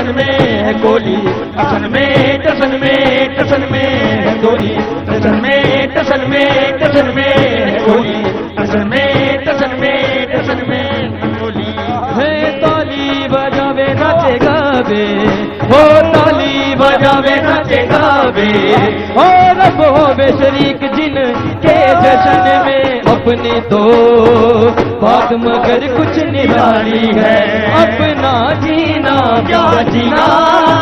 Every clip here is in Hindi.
टसन में है कोहली, टसन में टसन में टसन में है कोहली, टसन में टसन में टसन में है कोहली, टसन में टसन में टसन में है कोहली। है ताली बजावे नाचे गावे, हो ताली बजावे नाचे गावे, और रब होवे शरीक जिन के जश्न में अपने दो बात मगर कुछ निराली है, अपना जीना क्या जीना।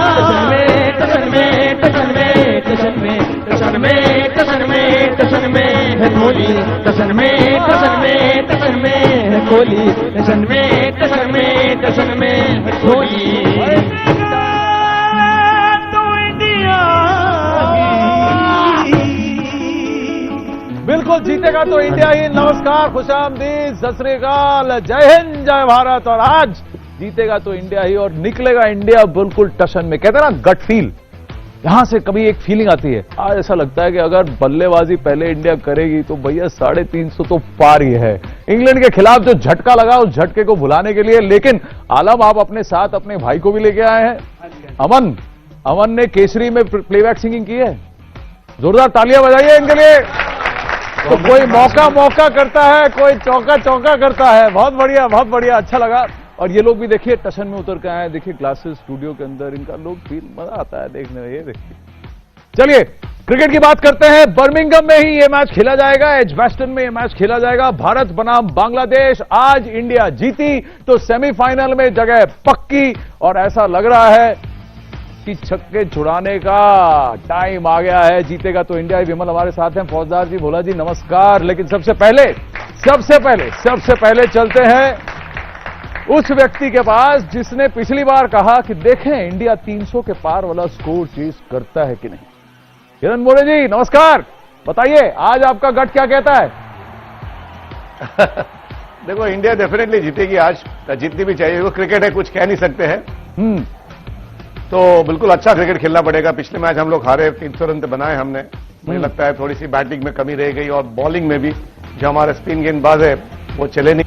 टसन में टसन में टसन में टसन में टसन में टसन में है कोहली, टसन में टसन में टसन में है कोहली, टसन में टसन में टसन में है कोहली। बिल्कुल जीतेगा तो इंडिया ही। नमस्कार, खुशामदीद, सत श्री अकाल, जय हिंद, जय भारत। और आज जीतेगा तो इंडिया ही और निकलेगा इंडिया बिल्कुल टशन में। कहते हैं ना गट फील, यहां से कभी एक फीलिंग आती है। आज ऐसा लगता है कि अगर बल्लेबाजी पहले इंडिया करेगी तो भैया 350 तो पार ही है। इंग्लैंड के खिलाफ जो झटका लगा उस झटके को भुलाने के लिए, लेकिन आलम आप अपने साथ अपने भाई को भी लेके आए हैं। अमन ने केसरी में प्लेबैक सिंगिंग की है, जोरदार तालियां बजाइए इनके लिए। तो कोई मौका करता है, कोई चौका करता है। बहुत बढ़िया, अच्छा लगा। और ये लोग भी देखिए टशन में उतर के आए हैं, देखिए क्लासेस स्टूडियो के अंदर, इनका लोग फील मजा आता है देखने में। ये देखिए, चलिए क्रिकेट की बात करते हैं। बर्मिंघम में ही ये मैच खेला जाएगा, एजबैस्टन में ये मैच खेला जाएगा। भारत बनाम बांग्लादेश। आज इंडिया जीती तो सेमीफाइनल में जगह पक्की, और ऐसा लग रहा है कि छक्के छुड़ाने का टाइम आ गया है। जीतेगा तो इंडिया। विमल हमारे साथ हैं, फौजदार जी, भोला जी, नमस्कार। लेकिन सबसे पहले चलते हैं उस व्यक्ति के पास जिसने पिछली बार कहा कि देखें इंडिया 300 के पार वाला स्कोर चेज करता है कि नहीं। किरण मोरे जी नमस्कार, बताइए आज आपका गट क्या कहता है। देखो इंडिया डेफिनेटली जीतेगी आज, जीतनी भी चाहिए। वो क्रिकेट है, कुछ कह नहीं सकते हैं। तो बिल्कुल अच्छा क्रिकेट खेलना पड़ेगा। पिछले मैच हम लोग हारे, 300 रन बनाए हमने। मुझे लगता है थोड़ी सी बैटिंग में कमी रह गई और बॉलिंग में भी जो हमारे स्पिन गेंदबाज है वो चले नहीं।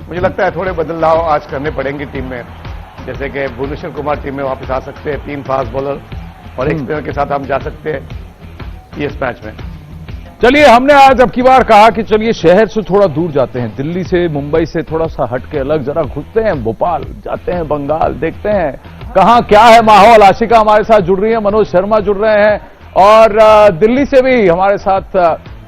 मुझे लगता है थोड़े बदलाव आज करने पड़ेंगे टीम में, जैसे कि भुवनेश्वर कुमार टीम में वापस आ सकते हैं, 3 फास्ट बॉलर और एक स्पिनर के साथ हम जा सकते हैं इस मैच में। चलिए, हमने आज अब की बार कहा कि चलिए शहर से थोड़ा दूर जाते हैं, दिल्ली से, मुंबई से थोड़ा सा हट के अलग जरा घुसते हैं, भोपाल जाते हैं, बंगाल देखते हैं कहां क्या है माहौल। आशिका हमारे साथ जुड़ रही है, मनोज शर्मा जुड़ रहे हैं, और दिल्ली से भी हमारे साथ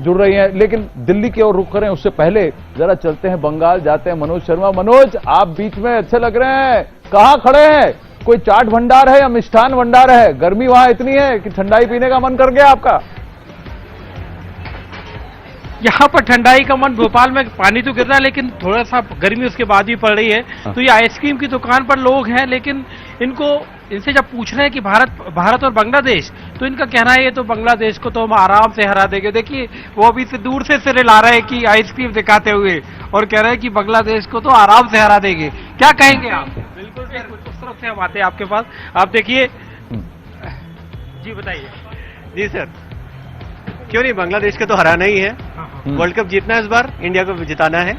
जुड़ रही हैं। लेकिन दिल्ली की ओर रुख करें उससे पहले जरा चलते हैं बंगाल, जाते हैं मनोज शर्मा। मनोज, आप बीच में अच्छे लग रहे हैं, कहां खड़े हैं? कोई चाट भंडार है या मिष्ठान भंडार है? गर्मी वहां इतनी है कि ठंडाई पीने का मन कर गया आपका? यहाँ पर ठंडाई का मन, भोपाल में पानी तो गिर रहा है लेकिन थोड़ा सा गर्मी उसके बाद भी पड़ रही है। तो ये आइसक्रीम की दुकान पर लोग हैं, लेकिन इनसे जब पूछ रहे हैं कि भारत और बांग्लादेश, तो इनका कहना है ये तो बांग्लादेश को तो हम आराम से हरा देंगे। देखिए वो अभी से दूर से सिरे ला रहे हैं कि आइसक्रीम दिखाते हुए, और कह रहे हैं कि बांग्लादेश को तो आराम से हरा देंगे। क्या कहेंगे आप? बिल्कुल उस तरफ से हम आते हैं आपके पास। आप देखिए जी, बताइए। जी सर, क्यों नहीं, बांग्लादेश को तो हराना ही है। वर्ल्ड कप जीतना है इस बार, इंडिया को जिताना है।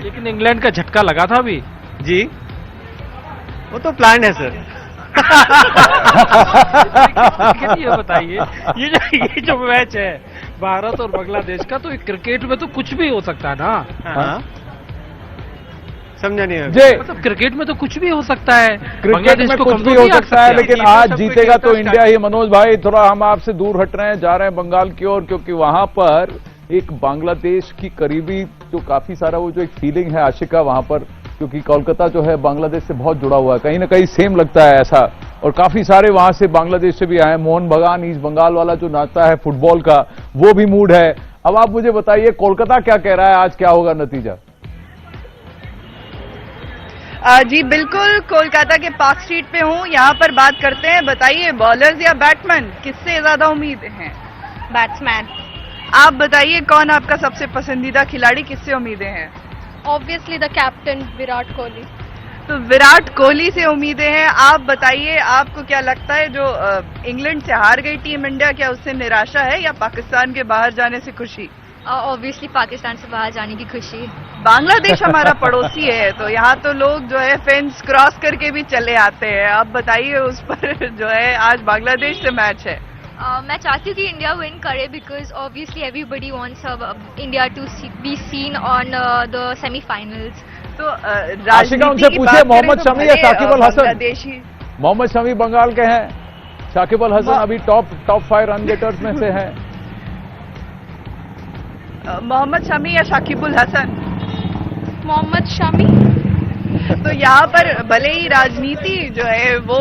लेकिन इंग्लैंड का झटका लगा था अभी जी, वो तो प्लान है सर। ये बताइए, ये जो मैच है भारत और बांग्लादेश का, तो क्रिकेट में तो कुछ भी हो सकता है ना। समझा नहीं मतलब क्रिकेट में तो कुछ भी हो सकता है, क्रिकेट में कुछ भी हो सकता है, लेकिन आज जीतेगा तो इंडिया ही। मनोज भाई, थोड़ा हम आपसे दूर हट रहे हैं, जा रहे हैं बंगाल की ओर, क्योंकि वहां पर एक बांग्लादेश की करीबी जो काफी सारा वो जो एक फीलिंग है आशिका वहां पर, क्योंकि कोलकाता जो है बांग्लादेश से बहुत जुड़ा हुआ है, कहीं ना कहीं सेम लगता है ऐसा। और काफी सारे वहां से बांग्लादेश से भी आए। मोहन बगान ईस्ट बंगाल वाला जो नाचता है फुटबॉल का, वो भी मूड है। अब आप मुझे बताइए कोलकाता क्या कह रहा है, आज क्या होगा नतीजा? जी बिल्कुल, कोलकाता के पार्क स्ट्रीट पे हूँ, यहाँ पर बात करते हैं। बताइए, बॉलर्स या बैट्समैन, किससे ज्यादा उम्मीद है? बैट्समैन। आप बताइए, कौन आपका सबसे पसंदीदा खिलाड़ी, किससे उम्मीदें हैं? Obviously the captain Virat Kohli. तो विराट कोहली से उम्मीदें हैं। आप बताइए, आपको क्या लगता है जो इंग्लैंड से हार गई टीम इंडिया, क्या उससे निराशा है या पाकिस्तान के बाहर जाने से खुशी? ऑब्वियसली पाकिस्तान से बाहर जाने की खुशी। बांग्लादेश हमारा पड़ोसी है, तो यहाँ तो लोग जो है फेंस क्रॉस करके भी चले आते हैं। आप बताइए उस पर जो है आज बांग्लादेश से मैच है। मैं चाहती हूँ कि इंडिया विन करे because obviously everybody wants India to be seen on the semifinals. तो आशिका उनसे पूछिए मोहम्मद शमी या शाकिब अल हसन। मोहम्मद शमी बंगाल के हैं, शाकिब अल हसन अभी टॉप 5 रन गेटर्स में से हैं। मोहम्मद शमी या शाकिबुल हसन? मोहम्मद शमी। तो यहाँ पर भले ही राजनीति जो है वो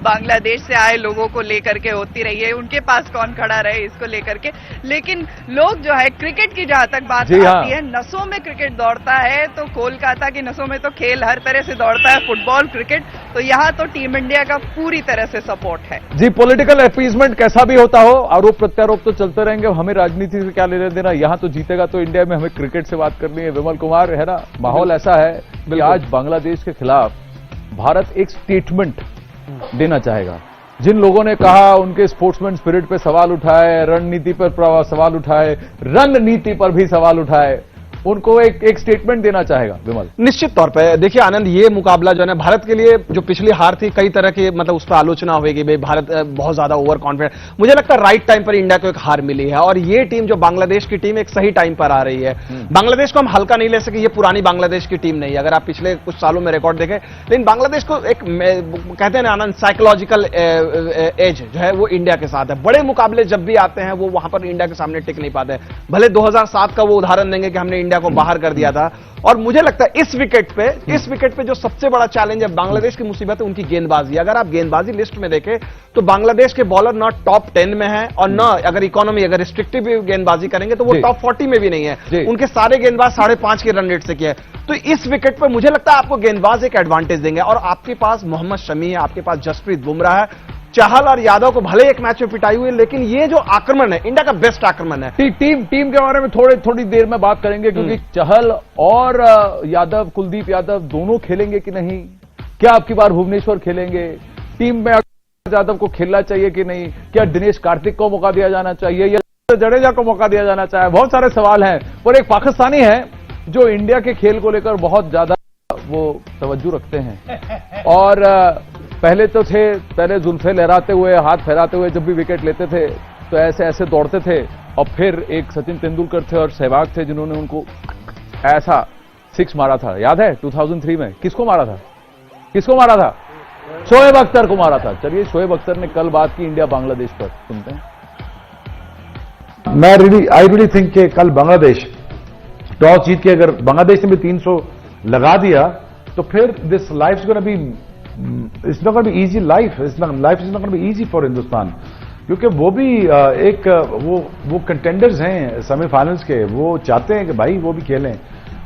बांग्लादेश से आए लोगों को लेकर के होती रही है, उनके पास कौन खड़ा रहे इसको लेकर के, लेकिन लोग जो है क्रिकेट की जहां तक बात आती है, नसों में क्रिकेट दौड़ता है, तो कोलकाता की नसों में तो खेल हर तरह से दौड़ता है, फुटबॉल, क्रिकेट। तो यहाँ तो टीम इंडिया का पूरी तरह से सपोर्ट है। जी, पॉलिटिकल अपीजमेंट कैसा भी होता हो, आरोप प्रत्यारोप तो चलते रहेंगे, हमें राजनीति से क्या लेना देना। यहाँ तो जीतेगा तो इंडिया में, हमें क्रिकेट से बात करनी है। विमल कुमार, है ना, माहौल ऐसा है कि आज बांग्लादेश के खिलाफ भारत एक स्टेटमेंट देना चाहेगा। जिन लोगों ने कहा उनके स्पोर्ट्समैन स्पिरिट पे सवाल उठाए, रणनीति पर सवाल उठाए, रणनीति पर भी सवाल उठाए, उनको एक स्टेटमेंट देना चाहेगा विमल। निश्चित तौर पे देखिए आनंद, ये मुकाबला जो है भारत के लिए, जो पिछली हार थी, कई तरह की मतलब उस पर आलोचना हुई कि भाई भारत बहुत ज्यादा ओवर कॉन्फिडेंट। मुझे लगता है राइट टाइम पर इंडिया को एक हार मिली है, और ये टीम जो बांग्लादेश की टीम एक सही टाइम पर आ रही है। बांग्लादेश को हम हल्का नहीं ले सके, ये पुरानी बांग्लादेश की टीम नहीं है। अगर आप पिछले कुछ सालों में रिकॉर्ड देखें, लेकिन बांग्लादेश को एक कहते हैं ना आनंद, साइकोलॉजिकल एज जो है वो इंडिया के साथ है। बड़े मुकाबले जब भी आते हैं वो वहां पर इंडिया के सामने टिक नहीं पाते। भले 2007 का वो उदाहरण देंगे कि हमने इंडिया को बाहर कर दिया था। और मुझे लगता है इस विकेट पे जो सबसे बड़ा चैलेंज है बांग्लादेश की मुसीबत है उनकी गेंदबाजी। अगर आप गेंदबाजी लिस्ट में देखें तो बांग्लादेश के बॉलर ना टॉप 10 में है, और ना अगर इकोनॉमी, अगर रिस्ट्रिक्टिव गेंदबाजी करेंगे तो वो टॉप 40 में भी नहीं है। उनके सारे गेंदबाज 5.5 के रन रेट से किया है। तो इस विकेट पर मुझे लगता है आपको गेंदबाज एक एडवांटेज देंगे, और आपके पास मोहम्मद शमी है, आपके पास जसप्रीत बुमराह है, चहल और यादव को भले एक मैच में पिटाई हुई, लेकिन ये जो आक्रमण है इंडिया का बेस्ट आक्रमण है। टीम के बारे में थोड़ी देर में बात करेंगे, क्योंकि चहल और यादव, कुलदीप यादव दोनों खेलेंगे कि नहीं, क्या आपकी बार भुवनेश्वर खेलेंगे, टीम में यादव को खेलना चाहिए कि नहीं, क्या दिनेश कार्तिक को मौका दिया जाना चाहिए या जडेजा को मौका दिया जाना चाहिए, बहुत सारे सवाल हैं। पर एक पाकिस्तानी है जो इंडिया के खेल को लेकर बहुत ज्यादा वो तवज्जो रखते हैं, और पहले जुल्फे लहराते हुए, हाथ फहराते हुए जब भी विकेट लेते थे तो ऐसे दौड़ते थे, और फिर एक सचिन तेंदुलकर थे और सहवाग थे जिन्होंने उनको ऐसा 6 मारा था। याद है 2003 में किसको मारा था? शोएब अख्तर को मारा था। चलिए, शोएब अख्तर ने कल बात की इंडिया बांग्लादेश पर, सुनते हैं। आई रियली थिंक कि कल बांग्लादेश टॉस जीत के अगर बांग्लादेश ने भी 300 लगा दिया तो फिर this life is gonna be, it's not gonna be easy life is not gonna be easy for Hindustan, क्योंकि वो भी एक वो कंटेंडर्स हैं सेमीफाइनल्स के, वो चाहते हैं कि भाई वो भी खेलें।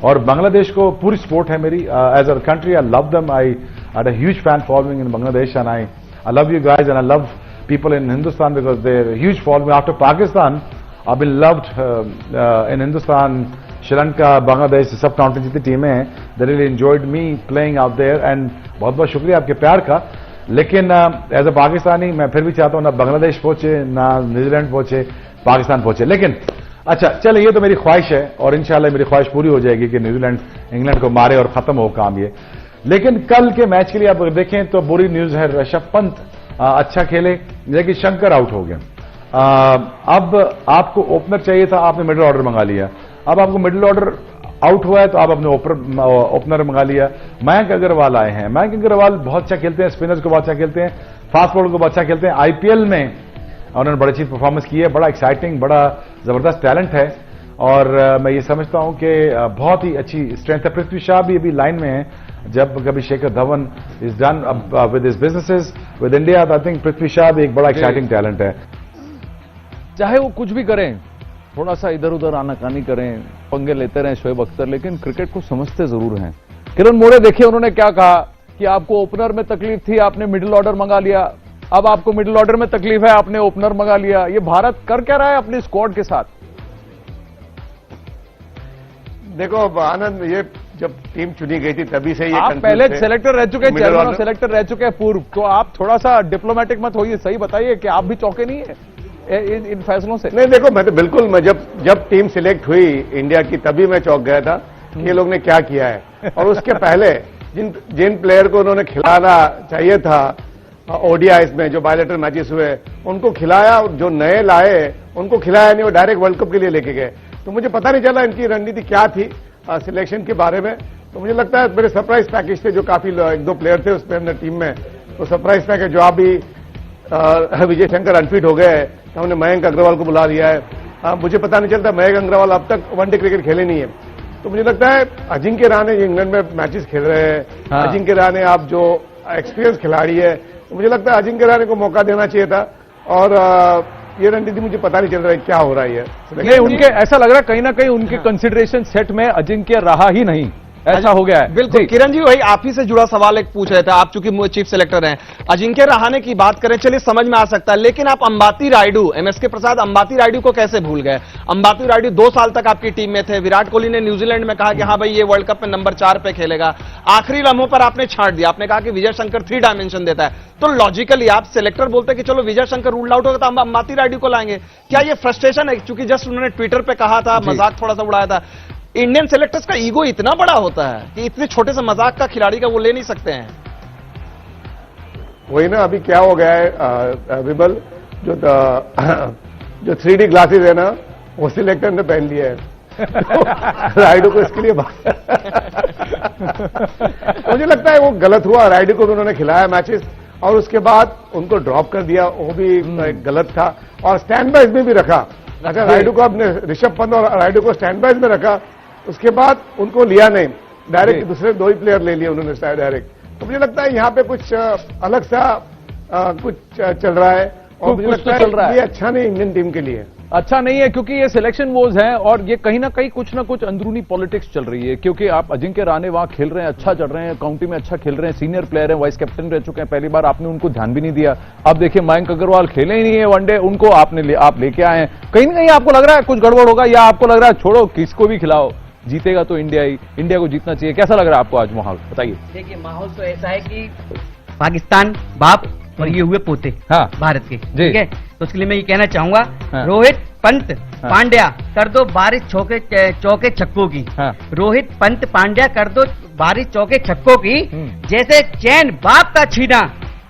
और बांग्लादेश को पूरी सपोर्ट है मेरी, as a country I love them, I had a huge fan following in Bangladesh, and I love you guys and I love people in Hindustan because they're a huge following. After Pakistan, I've been loved in Hindustan, Sri Lanka, Bangladesh, सब काउंटी जितनी टीमें हैं, they really enjoyed me playing out there, and बहुत बहुत शुक्रिया आपके प्यार का। लेकिन एज अ पाकिस्तानी मैं फिर भी चाहता हूँ ना बांग्लादेश पहुंचे, ना न्यूजीलैंड पहुंचे, पाकिस्तान पहुंचे। लेकिन अच्छा चले, ये तो मेरी ख्वाहिश है और इंशाल्लाह मेरी ख्वाहिश पूरी हो जाएगी कि न्यूजीलैंड इंग्लैंड को मारे और खत्म हो काम ये। लेकिन कल के मैच के लिए आप देखें तो बुरी न्यूज है, ऋषभ पंत अच्छा खेले लेकिन शंकर आउट हो गए। अब आपको ओपनर चाहिए था, आपने मिडिल ऑर्डर मंगा लिया। अब आपको मिडिल ऑर्डर आउट हुआ है तो आप अपने ओपनर मंगा लिया। मयंक अग्रवाल आए हैं, मयंक अग्रवाल बहुत अच्छा खेलते हैं, स्पिनर्स को बहुत अच्छा खेलते हैं, फास्ट बॉलर को बहुत अच्छा खेलते हैं। आईपीएल में उन्होंने बड़ी अच्छी परफॉर्मेंस की है, बड़ा एक्साइटिंग, बड़ा जबरदस्त टैलेंट है, और मैं ये समझता हूं कि बहुत ही अच्छी स्ट्रेंथ है। पृथ्वी शाह भी अभी लाइन में है, जब कभी Shekhar Dhawan is done with his businesses with India, I think Prithvi Shah भी एक बड़ा एक्साइटिंग टैलेंट है। चाहे वो कुछ भी करें, थोड़ा सा इधर उधर आनाकानी करें, पंगे लेते रहें शोएब अख्तर, लेकिन क्रिकेट को समझते जरूर हैं। किरण मोरे देखिए उन्होंने क्या कहा कि आपको ओपनर में तकलीफ थी, आपने मिडिल ऑर्डर मंगा लिया, अब आपको मिडिल ऑर्डर में तकलीफ है, आपने ओपनर मंगा लिया। ये भारत कर क्या रहा है अपनी स्क्वाड के साथ? देखो आनंद, ये जब टीम चुनी गई थी तभी से ये आप पहले सेलेक्टर रह चुके हैं, चेयरमैन और सेलेक्टर रह चुके हैं पूर्व, तो आप थोड़ा सा डिप्लोमेटिक मत होइए, सही बताइए कि आप भी चौके नहीं है। इन फैसलों से? नहीं देखो, मैं तो बिल्कुल, मैं जब टीम सिलेक्ट हुई इंडिया की तभी मैं चौंक गया था कि ये लोग ने क्या किया है। और उसके पहले जिन प्लेयर को उन्होंने खिलाना चाहिए था ओडीआईस में, जो बायलेटरल मैचेस हुए, उनको खिलाया, जो नए लाए उनको खिलाया नहीं, वो डायरेक्ट वर्ल्ड कप के लिए लेके गए। तो मुझे पता नहीं चला इनकी रणनीति क्या थी सिलेक्शन के बारे में। तो मुझे लगता है मेरे सरप्राइज पैकेज थे, जो काफी 1-2 प्लेयर थे उसमें अंदर टीम में, तो सरप्राइज पैकेज जो अभी विजय शंकर अनफिट हो गए, तो हमने मयंक अग्रवाल को बुला लिया है। मुझे पता नहीं चलता मयंक अग्रवाल अब तक वनडे क्रिकेट खेले नहीं है। तो मुझे लगता है अजिंक्य रहाणे इंग्लैंड में मैचेस खेल रहे हैं, अजिंक्य रहाणे आप जो एक्सपीरियंस खिलाड़ी है, तो मुझे लगता है अजिंक्य रहाणे को मौका देना चाहिए था। और ये रणनीति मुझे पता नहीं चल रहा है क्या हो रहा है। नहीं, उनके ऐसा लग रहा है कहीं ना कहीं उनके कंसिडरेशन सेट में अजिंक्य रहा ही नहीं, ऐसा हो गया है। बिल्कुल किरण जी, वही आप ही से जुड़ा सवाल एक पूछ रहे थे, आप चूंकि चीफ सेलेक्टर हैं। अजिंक्य रहाणे की बात करें, चलिए समझ में आ सकता है, लेकिन आप अंबाती रायडू, एमएसके प्रसाद अंबाती रायडू को कैसे भूल गए? अंबाती रायडू 2 साल तक आपकी टीम में थे। विराट कोहली ने न्यूजीलैंड में कहा कि हाँ भाई ये वर्ल्ड कप में नंबर 4 पे खेलेगा। आखिरी लम्हों पर आपने छांट दिया, आपने कहा कि विजय शंकर 3 डायमेंशन देता है। तो लॉजिकली आप सेलेक्टर बोलते कि चलो विजय शंकर रूल्ड आउट होगा तो हम अंबाती रायडू को लाएंगे। क्या ये फ्रस्ट्रेशन है? चूंकि जस्ट उन्होंने ट्विटर पे कहा था, मजाक थोड़ा सा उड़ाया था। इंडियन सेलेक्टर्स का ईगो इतना बड़ा होता है कि इतने छोटे से मजाक का खिलाड़ी का वो ले नहीं सकते हैं। वही ना, अभी क्या हो गया है विबल, जो 3D ग्लासेस है ना, वो सिलेक्टर ने पहन लिया है। रायडू को इसके लिए मुझे लगता है वो गलत हुआ। रायडू को भी उन्होंने खिलाया मैचेस और उसके बाद उनको ड्रॉप कर दिया, वो भी गलत था। और स्टैंड बाइज में भी रखा। अच्छा, रायडू को अपने ऋषभ पंत और रायडू को स्टैंड बाइज में रखा, उसके बाद उनको लिया नहीं, डायरेक्ट दूसरे 2 ही प्लेयर ले लिए उन्होंने डायरेक्ट। तो मुझे लगता है यहाँ पे कुछ अलग सा कुछ चल रहा है और मुझे लगता है ये अच्छा नहीं इंडियन टीम के लिए, अच्छा नहीं है, क्योंकि ये सिलेक्शन वोज हैं और ये कहीं ना कुछ अंदरूनी पॉलिटिक्स चल रही है। क्योंकि आप अजिंक्य रहाणे वहां खेल रहे हैं, अच्छा चल रहे हैं, काउंटी में अच्छा खेल रहे हैं, सीनियर प्लेयर हैं, वाइस कैप्टन रह चुके हैं, पहली बार आपने उनको ध्यान भी नहीं दिया। अब देखिए मयंक अग्रवाल खेले ही नहीं है वनडे, उनको आप लेके आए हैं। कहीं ना कहीं आपको लग रहा है कुछ गड़बड़ होगा, या आपको लग रहा है छोड़ो किसको भी खिलाओ, जीतेगा तो इंडिया ही, इंडिया को जीतना चाहिए? कैसा लग रहा है आपको आज माहौल, बताइए। देखिए माहौल तो ऐसा है कि पाकिस्तान बाप और ये हुए पोते भारत के, ठीक है। तो उसके लिए मैं ये कहना चाहूंगा, रोहित पंत पांड्या कर दो बारिश चौके छक्कों की। रोहित पंत पांड्या कर दो बारिश चौके छक्कों की। जैसे चैन बाप का छीना,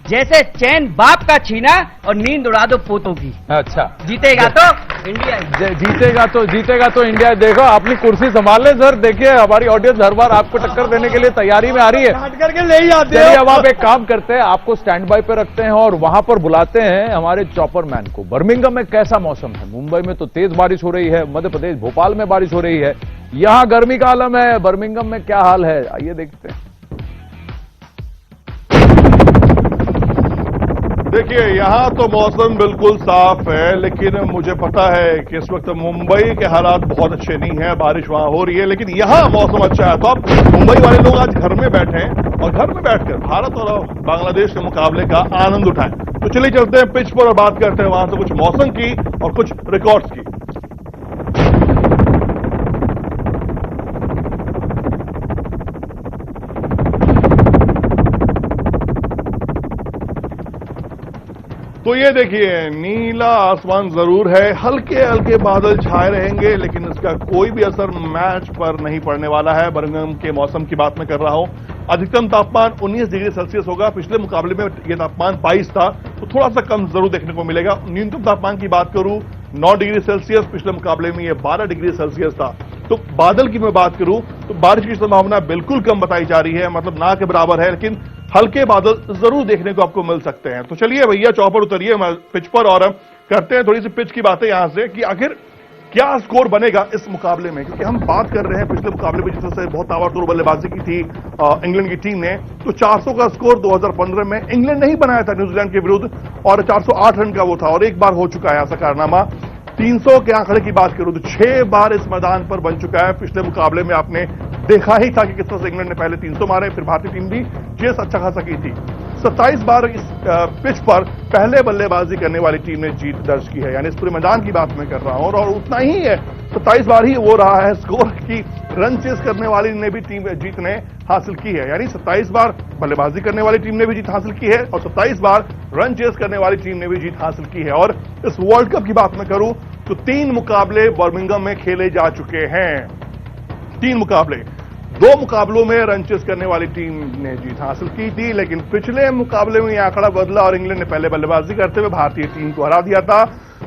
जैसे चैन बाप का छीना और नींद उड़ा दो पोतों की। अच्छा, जीतेगा तो इंडिया, जीतेगा तो इंडिया। देखो अपनी कुर्सी संभाल ले सर, देखिए हमारी ऑडियंस हर बार आपको टक्कर देने के लिए तैयारी में आ रही है। करके ले ही आते हैं। अब आप एक काम करते हैं, आपको स्टैंड बाय पे रखते हैं और वहां पर बुलाते हैं हमारे चॉपर मैन को। बर्मिंघम में कैसा मौसम है? मुंबई में तो तेज बारिश हो रही है, मध्य प्रदेश भोपाल में बारिश हो रही है, यहां गर्मी का आलम है, बर्मिंघम में क्या हाल है, आइए देखते हैं। देखिए यहाँ तो मौसम बिल्कुल साफ है, लेकिन मुझे पता है कि इस वक्त मुंबई के हालात बहुत अच्छे नहीं है, बारिश वहां हो रही है, लेकिन यहाँ मौसम अच्छा है। तो अब मुंबई वाले लोग आज घर में बैठे हैं और घर में बैठकर भारत और बांग्लादेश के मुकाबले का आनंद उठाएं। तो चलिए चलते हैं पिच पर और बात करते हैं वहां से कुछ मौसम की और कुछ रिकॉर्ड्स की। तो ये देखिए नीला आसमान जरूर है, हल्के हल्के बादल छाए रहेंगे, लेकिन इसका कोई भी असर मैच पर नहीं पड़ने वाला है। बर्मिंघम के मौसम की बात मैं कर रहा हूं। अधिकतम तापमान 19 डिग्री सेल्सियस होगा। पिछले मुकाबले में यह तापमान 22 था, तो थोड़ा सा कम जरूर देखने को मिलेगा। न्यूनतम तापमान की बात करूं 9 डिग्री सेल्सियस, पिछले मुकाबले में यह 12 डिग्री सेल्सियस था। तो बादल की मैं बात करूं तो बारिश की संभावना बिल्कुल कम बताई जा रही है, मतलब ना के बराबर है, लेकिन हल्के बादल जरूर देखने को आपको मिल सकते हैं। तो चलिए भैया चौपर उतरिए पिच पर और करते हैं थोड़ी सी पिच की बातें यहां से कि आखिर क्या स्कोर बनेगा इस मुकाबले में, क्योंकि हम बात कर रहे हैं पिछले मुकाबले में जिस तरह से बहुत ताबड़तोड़ बल्लेबाजी की थी इंग्लैंड की टीम ने। तो 400 का स्कोर 2015 में इंग्लैंड ने ही बनाया था न्यूजीलैंड के विरुद्ध और 408 रन का वो था, और एक बार हो चुका है ऐसा कारनामा। 300 के आंकड़े की बात करूं तो 6 बार इस मैदान पर बन चुका है। पिछले मुकाबले में आपने देखा ही था कि किस तरह से इंग्लैंड ने पहले 300 मारे, फिर भारतीय टीम भी चेस अच्छा खासा की थी। 27 बार इस पिच पर पहले बल्लेबाजी करने वाली टीम ने जीत दर्ज की है, यानी इस पूरे मैदान की बात मैं कर रहा हूं। और उतना ही है 27 बार ही वो रहा है स्कोर की रन चेस करने वाली ने भी टीम जीत ने हासिल की है। यानी 27 बार बल्लेबाजी करने वाली टीम ने भी जीत हासिल की है और 27 बार रन चेस करने वाली टीम ने भी जीत हासिल की है। और इस वर्ल्ड कप की बात मैं करूं तो 3 मुकाबले बर्मिंघम में खेले जा चुके हैं। 3 मुकाबले, 2 मुकाबलों में रन चेस करने वाली टीम ने जीत हासिल की थी, लेकिन पिछले मुकाबले में यह आंकड़ा बदला और इंग्लैंड ने पहले बल्लेबाजी करते हुए भारतीय टीम को हरा दिया था।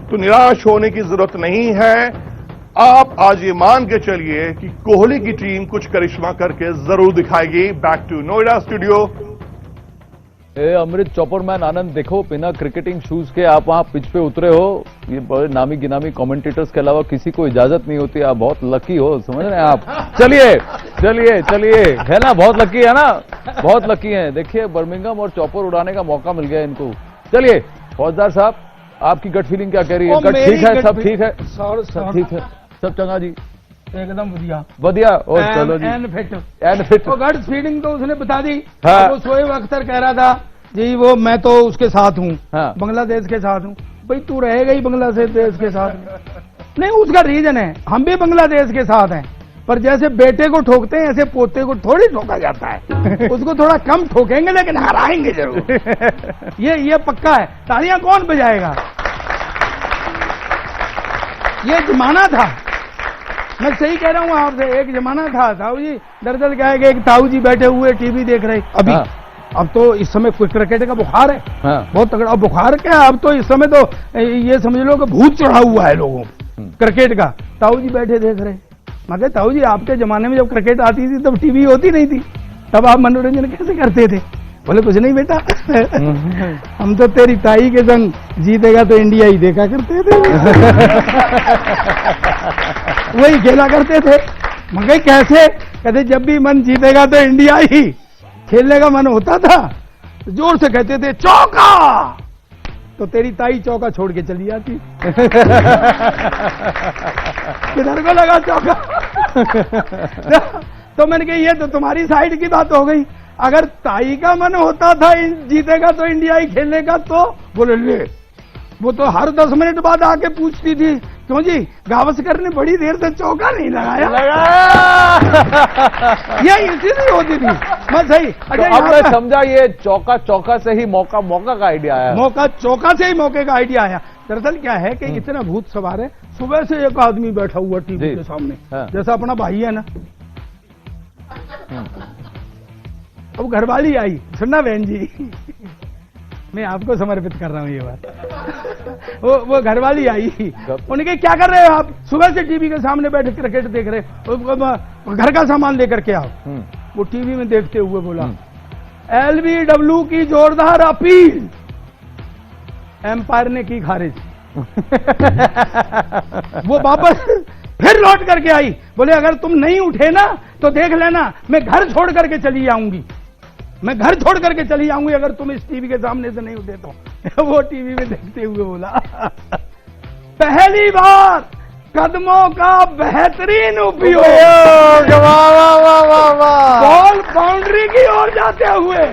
तो निराश होने की जरूरत नहीं है। आप आज ये मान के चलिए कि कोहली की टीम कुछ करिश्मा करके जरूर दिखाएगी। Back to Noida studio. Amrit चौपरमैन आनंद, देखो बिना क्रिकेटिंग शूज के आप वहां पिच पे उतरे हो। ये बड़े नामी गिनामी कमेंटेटर्स के अलावा किसी को इजाजत नहीं होती। आप बहुत लकी हो, समझ रहे हैं आप। चलिए चलिए चलिए, है ना, बहुत लकी है ना, बहुत लकी है। देखिए बर्मिंघम और चौपर उड़ाने का मौका मिल गया इनको। चलिए फौजदार साहब, आपकी गट फीलिंग क्या कह रही है? गट ठीक है, सब ठीक है, सब ठीक है, सब चंगा जी, एकदम बढ़िया बढ़िया। और चलो जी, एंड फिट तो गट फीलिंग तो उसने बता दी। हाँ। वो शोएब अख्तर कह रहा था जी वो मैं तो उसके साथ हूँ, हाँ। बांग्लादेश के साथ हूँ। भाई तू रहेगा ही बांग्लादेश के साथ। नहीं, उसका रीजन है, हम भी बांग्लादेश के साथ हैं, पर जैसे बेटे को ठोकते हैं ऐसे पोते को थोड़ी ठोका जाता है। उसको थोड़ा कम ठोकेंगे लेकिन हराएंगे जरूर। ये पक्का है। तालियां कौन बजाएगा? ये जमाना था, मैं सही कह रहा हूँ आपसे, एक जमाना था। ताऊ जी दरअसल क्या है कि एक ताऊ जी बैठे हुए टीवी देख रहे अभी। हाँ। अब तो इस समय कोई क्रिकेट का बुखार है। हाँ। बहुत तगड़ा। अब बुखार क्या, अब तो इस समय तो ये समझ लो कि भूत चढ़ा हुआ है लोगों क्रिकेट का। ताऊ जी बैठे देख रहे। मैं कहता ताऊ जी आपके जमाने में जब क्रिकेट आती थी तब टीवी होती नहीं थी, तब आप मनोरंजन कैसे करते थे? बोले कुछ नहीं बेटा, हम तो तेरी ताई के संग जीतेगा तो इंडिया ही देखा करते थे। वही खेला करते थे। मगर कैसे? कहते जब भी मन जीतेगा तो इंडिया ही। खेलने का मन होता था जोर से कहते थे चौका, तो तेरी ताई चौका छोड़ के चली जाती। किधर को लगा चौका? तो मैंने कहा ये तो तुम्हारी साइड की बात हो गई। अगर ताई का मन होता था जीतेगा तो इंडिया ही खेलने का, तो बोले ले, वो तो हर 10 मिनट बाद आके पूछती थी क्यों जी गावस्कर ने बड़ी देर से चौका नहीं लगाया। ये इसीलिए होती थी। मैं सही। अच्छा, आपने समझा ये चौका से ही मौका का आइडिया आया। चौका से ही मौके का आइडिया आया। दरअसल क्या है कि इतना भूत सवार है। सुबह से एक आदमी बैठा हुआ टीवी के सामने, जैसा अपना भाई है ना। अब घरवाली आई, सुनना बहन जी, मैं आपको समर्पित कर रहा हूँ ये बात। वो घरवाली आई, उनके क्या कर रहे हो आप? सुबह से टीवी के सामने बैठे क्रिकेट देख रहे, घर का सामान लेकर के आओ। वो टीवी में देखते हुए बोला LBW की जोरदार अपील, एम्पायर ने की खारिज। वो वापस फिर लौट करके आई, बोले अगर तुम नहीं उठे ना तो देख लेना मैं घर छोड़ करके चली जाऊंगी, मैं घर छोड़ करके चली जाऊंगी अगर तुम इस टीवी के सामने से नहीं उठे तो। वो टीवी में देखते हुए बोला पहली बार कदमों का बेहतरीन उपयोग, बॉल बाउंड्री की ओर जाते हुए।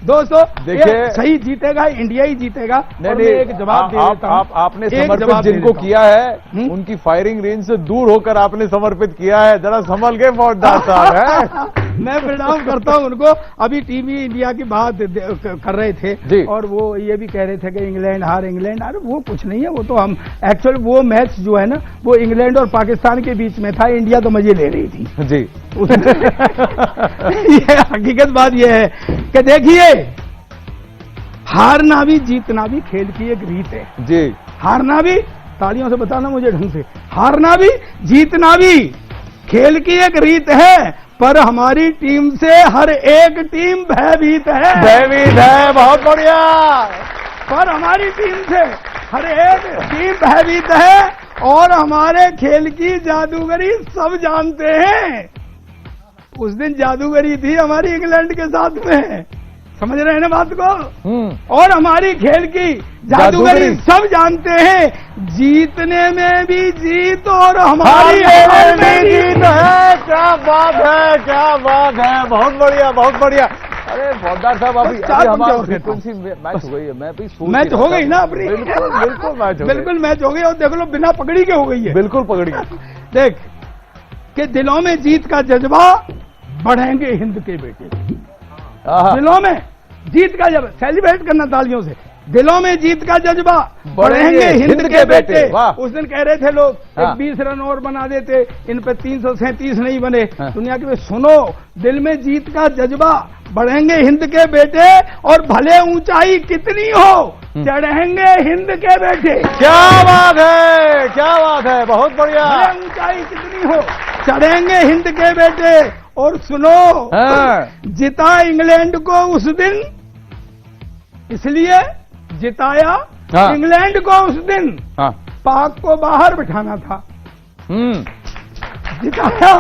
दोस्तों देखिए, सही जीतेगा, इंडिया ही जीतेगा। नहीं, एक जवाब दे देता हूं। आपने समर्पित जिनको किया है उनकी फायरिंग रेंज से दूर होकर आपने समर्पित किया है। जरा संभल के फौजदार साहब है। मैं प्रणाम करता हूं उनको। अभी टीवी इंडिया की बात कर रहे थे और वो ये भी कह रहे थे कि इंग्लैंड हार, इंग्लैंड हार। वो कुछ नहीं है, वो तो हम एक्चुअल वो मैच जो है ना वो इंग्लैंड और पाकिस्तान के बीच में था। इंडिया तो मजे ले रही थी जी। ये हकीकत बात यह है कि देखिए हारना भी जीतना भी खेल की एक रीत है जी। हारना भी, तालियों से बताना मुझे ढंग से, हारना भी जीतना भी खेल की एक रीत है, पर हमारी टीम से हर एक टीम भयभीत है। भयभीत है, बहुत बढ़िया। पर हमारी टीम से हर एक टीम भयभीत है और हमारे खेल की जादूगरी सब जानते हैं। उस दिन जादूगरी थी हमारी इंग्लैंड के साथ में, समझ रहे हैं ना बात को? और हमारी खेल की जादूगरी सब जानते हैं। जीतने में भी जीत और हमारी में भी जीत है। क्या बात है, क्या बात है, बहुत बढ़िया, बहुत बढ़िया। अरे फौजदार साहब अभी हमारी फ्रीक्वेंसी मैच हो गई है, मैं भी मैच हो गई ना अपनी, बिल्कुल बिल्कुल मैच हो गई, बिल्कुल मैच हो गई। और देख लो बिना पगड़ी के हो गई है, बिल्कुल पगड़ी। देख कि दिलों में जीत का जज्बा बढ़ेंगे हिंद के बेटे, दिलों में जीत का जज्बा, सेलिब्रेट करना तालियों से, दिलों में जीत का जज्बा बढ़ेंगे हिंद के बेटे। उस दिन कह रहे थे लोग 20 रन और बना देते, इन पे 337 नहीं बने। दुनिया के सुनो, दिल में जीत का जज्बा बढ़ेंगे हिंद के बेटे, और भले ऊंचाई कितनी हो चढ़ेंगे हिंद के बेटे। क्या बात है, क्या बात है, बहुत बढ़िया। भले ऊंचाई कितनी हो चढ़ेंगे हिंद के बेटे। और सुनो, जिता इंग्लैंड को उस दिन इसलिए जिताया, इंग्लैंड को उस दिन पाक को बाहर बिठाना था। जिताया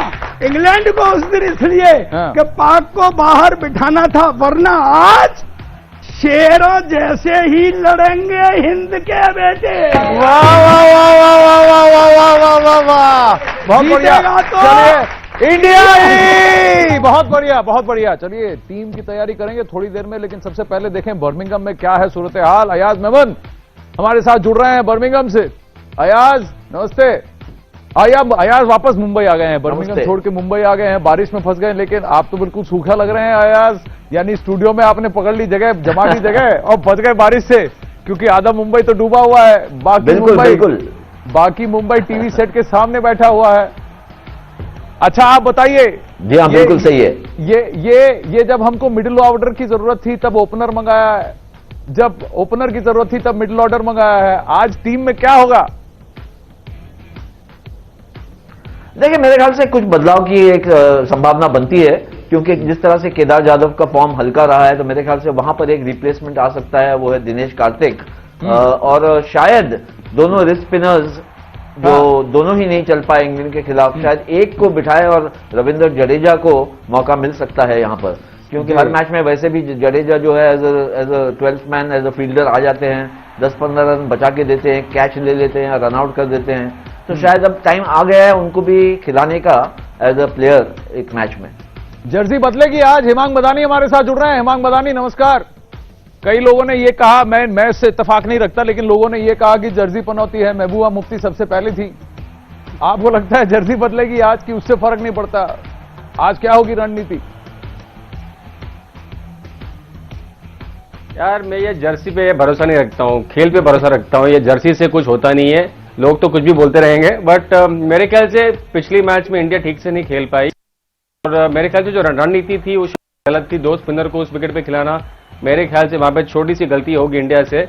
इंग्लैंड को उस दिन इसलिए कि पाक को बाहर बिठाना था, वरना आज शेरों जैसे ही लड़ेंगे हिंद के बेटे। वाह वाह वाह वाह वाह वाह वाह वाह वाह वाह, बहुत बढ़िया। चलिए इंडिया ही, बहुत बढ़िया बहुत बढ़िया। चलिए टीम की तैयारी करेंगे थोड़ी देर में, लेकिन सबसे पहले देखें बर्मिंघम में क्या है सूरत हाल। अयाज मेमन हमारे साथ जुड़ रहे हैं बर्मिंघम से। अयाज नमस्ते। अयाज वापस मुंबई आ गए हैं, बर्मिंघम छोड़ के मुंबई आ गए हैं, बारिश में फंस गए, लेकिन आप तो बिल्कुल सूखा लग रहे हैं अयाज। यानी स्टूडियो में आपने पकड़ ली जगह, जमा ली जगह और फंस गए बारिश से, क्योंकि आधा मुंबई तो डूबा हुआ है, बाकी मुंबई टीवी सेट के सामने बैठा हुआ है। अच्छा आप बताइए। जी हाँ बिल्कुल सही है। ये जब हमको मिडिल ऑर्डर की जरूरत थी तब ओपनर मंगाया है, जब ओपनर की जरूरत थी तब मिडिल ऑर्डर मंगाया है, आज टीम में क्या होगा? देखिए मेरे ख्याल से कुछ बदलाव की एक संभावना बनती है, क्योंकि जिस तरह से केदार जाधव का फॉर्म हल्का रहा है, तो मेरे ख्याल से वहां पर एक रिप्लेसमेंट आ सकता है, वो है दिनेश कार्तिक। और शायद दोनों रिस्ट स्पिनर्स जो दोनों ही नहीं चल पाए इंग्लैंड के खिलाफ, शायद एक को बिठाए और रविंद्र जडेजा को मौका मिल सकता है यहां पर, क्योंकि हर मैच में वैसे भी जडेजा जो है as a 12th man, as a fielder आ जाते हैं, 10-15 रन बचा के देते हैं, कैच ले लेते हैं, रन आउट कर देते हैं। तो शायद अब टाइम आ गया है उनको भी खिलाने का एज अ प्लेयर एक मैच में। जर्सी बदलेगी आज। हिमांग मदानी हमारे साथ जुड़ रहे हैं। हिमांग मदानी नमस्कार। कई लोगों ने ये कहा, मैं इससे इत्तेफाक नहीं रखता, लेकिन लोगों ने ये कहा कि जर्सी पनौती है, महबूबा मुफ्ती सबसे पहले थी। आपको लगता है जर्सी बदलेगी आज की उससे फर्क नहीं पड़ता? आज क्या होगी रणनीति? यार मैं ये जर्सी पे भरोसा नहीं रखता हूँ, खेल पे भरोसा रखता हूँ। ये जर्सी से कुछ होता नहीं है, लोग तो कुछ भी बोलते रहेंगे, बट मेरे ख्याल से पिछली मैच में इंडिया ठीक से नहीं खेल पाई, और मेरे ख्याल से जो रणनीति थी वो गलत थी। 2 स्पिनर को उस विकेट पे खिलाना, मेरे ख्याल से वहां पे छोटी सी गलती होगी इंडिया से।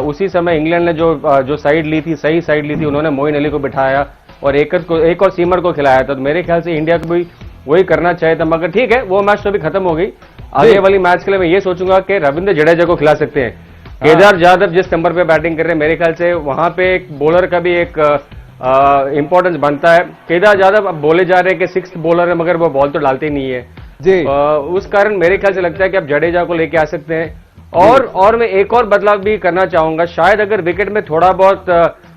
उसी समय इंग्लैंड ने जो साइड ली थी, सही साइड ली थी, उन्होंने मोइन अली को बिठाया और एक और सीमर को खिलाया था। तो मेरे ख्याल से इंडिया को भी वही करना चाहिए था, मगर ठीक है वो मैच तो भी खत्म हो गई। आगे वाली मैच के लिए मैं ये सोचूंगा कि रविंद्र जडेजा को खिला सकते हैं। केदार जाधव जिस नंबर पे बैटिंग कर रहे हैं, मेरे ख्याल से वहां पे एक बॉलर का भी एक इंपॉर्टेंस बनता है। केदार जाधव अब बोले जा रहे हैं कि 6th बॉलर है, मगर वो बॉल तो डालते नहीं है जी। उस कारण मेरे ख्याल से लगता है कि आप जडेजा को लेके आ सकते हैं। और मैं एक और बदलाव भी करना चाहूंगा, शायद अगर विकेट में थोड़ा बहुत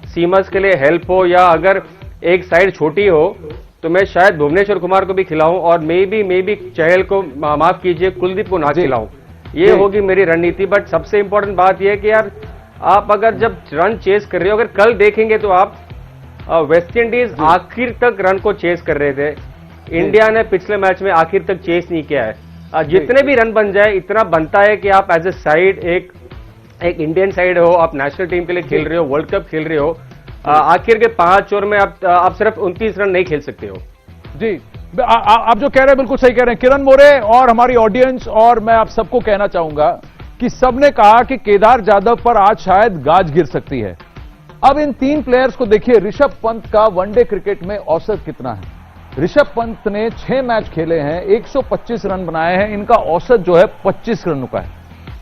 सीमर्स के लिए हेल्प हो, या अगर एक साइड छोटी हो, तो मैं शायद भुवनेश्वर कुमार को भी खिलाऊं, और मे बी चहल को, माफ कीजिए, कुलदीप को ना खिलाऊं। ये होगी मेरी रणनीति। बट सबसे इंपॉर्टेंट बात यह है कि यार आप अगर जब रन चेस कर रहे हो, अगर कल देखेंगे तो आप वेस्ट इंडीज आखिर तक रन को चेस कर रहे थे, इंडिया ने पिछले मैच में आखिर तक चेस नहीं किया है। जितने भी रन बन जाए, इतना बनता है कि आप एज ए साइड, एक इंडियन साइड हो, आप नेशनल टीम के लिए खेल रहे हो, वर्ल्ड कप खेल रहे हो, आखिर के 5 ओवर में आप सिर्फ 29 रन नहीं खेल सकते हो जी। आप जो कह रहे हैं बिल्कुल सही कह रहे हैं किरण मोरे और हमारी ऑडियंस, और मैं आप सबको कहना चाहूंगा कि सबने कहा कि केदार जाधव पर आज शायद गाज गिर सकती है। अब इन 3 प्लेयर्स को देखिए, ऋषभ पंत का वनडे क्रिकेट में औसत कितना है। ऋषभ पंत ने 6 मैच खेले हैं, 125 रन बनाए हैं, इनका औसत जो है 25 रनों का है,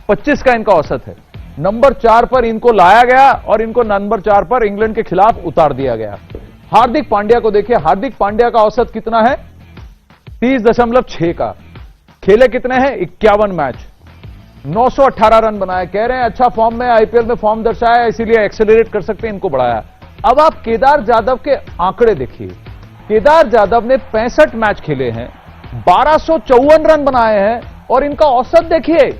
25 का इनका औसत है। नंबर 4 पर इनको लाया गया और इनको नंबर 4 पर इंग्लैंड के खिलाफ उतार दिया गया। हार्दिक पांड्या को देखिए, हार्दिक पांड्या का औसत कितना है, 30.6 का। खेले कितने हैं, 51 मैच, 918 रन बनाए। कह रहे हैं अच्छा फॉर्म में, आईपीएल में फॉर्म दर्शाया, इसीलिए एक्सेलरेट कर सकते हैं, इनको बढ़ाया। अब आप केदार जाधव के आंकड़े देखिए, केदार जाधव ने 65 मैच खेले हैं, 1254 रन बनाए हैं, और इनका औसत देखिए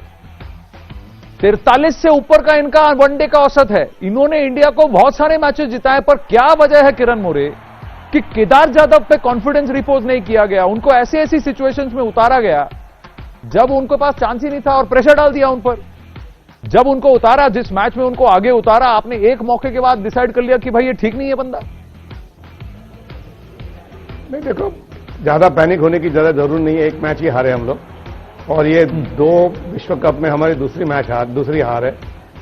43 से ऊपर का इनका वनडे का औसत है। इन्होंने इंडिया को बहुत सारे मैचेस जिताए, पर क्या वजह है किरण मोरे कि केदार जाधव पे कॉन्फिडेंस रिपोज नहीं किया गया, उनको ऐसी ऐसी सिचुएशंस में उतारा गया जब उनके पास चांस ही नहीं था और प्रेशर डाल दिया उन पर। जब उनको उतारा, जिस मैच में उनको आगे उतारा, आपने एक मौके के बाद डिसाइड कर लिया कि भाई ये ठीक नहीं है बंदा। नहीं देखो, ज्यादा पैनिक होने की ज्यादा जरूरत नहीं है। एक मैच ही हारे हम लोग और ये 2 विश्व कप में हमारी दूसरी हार है।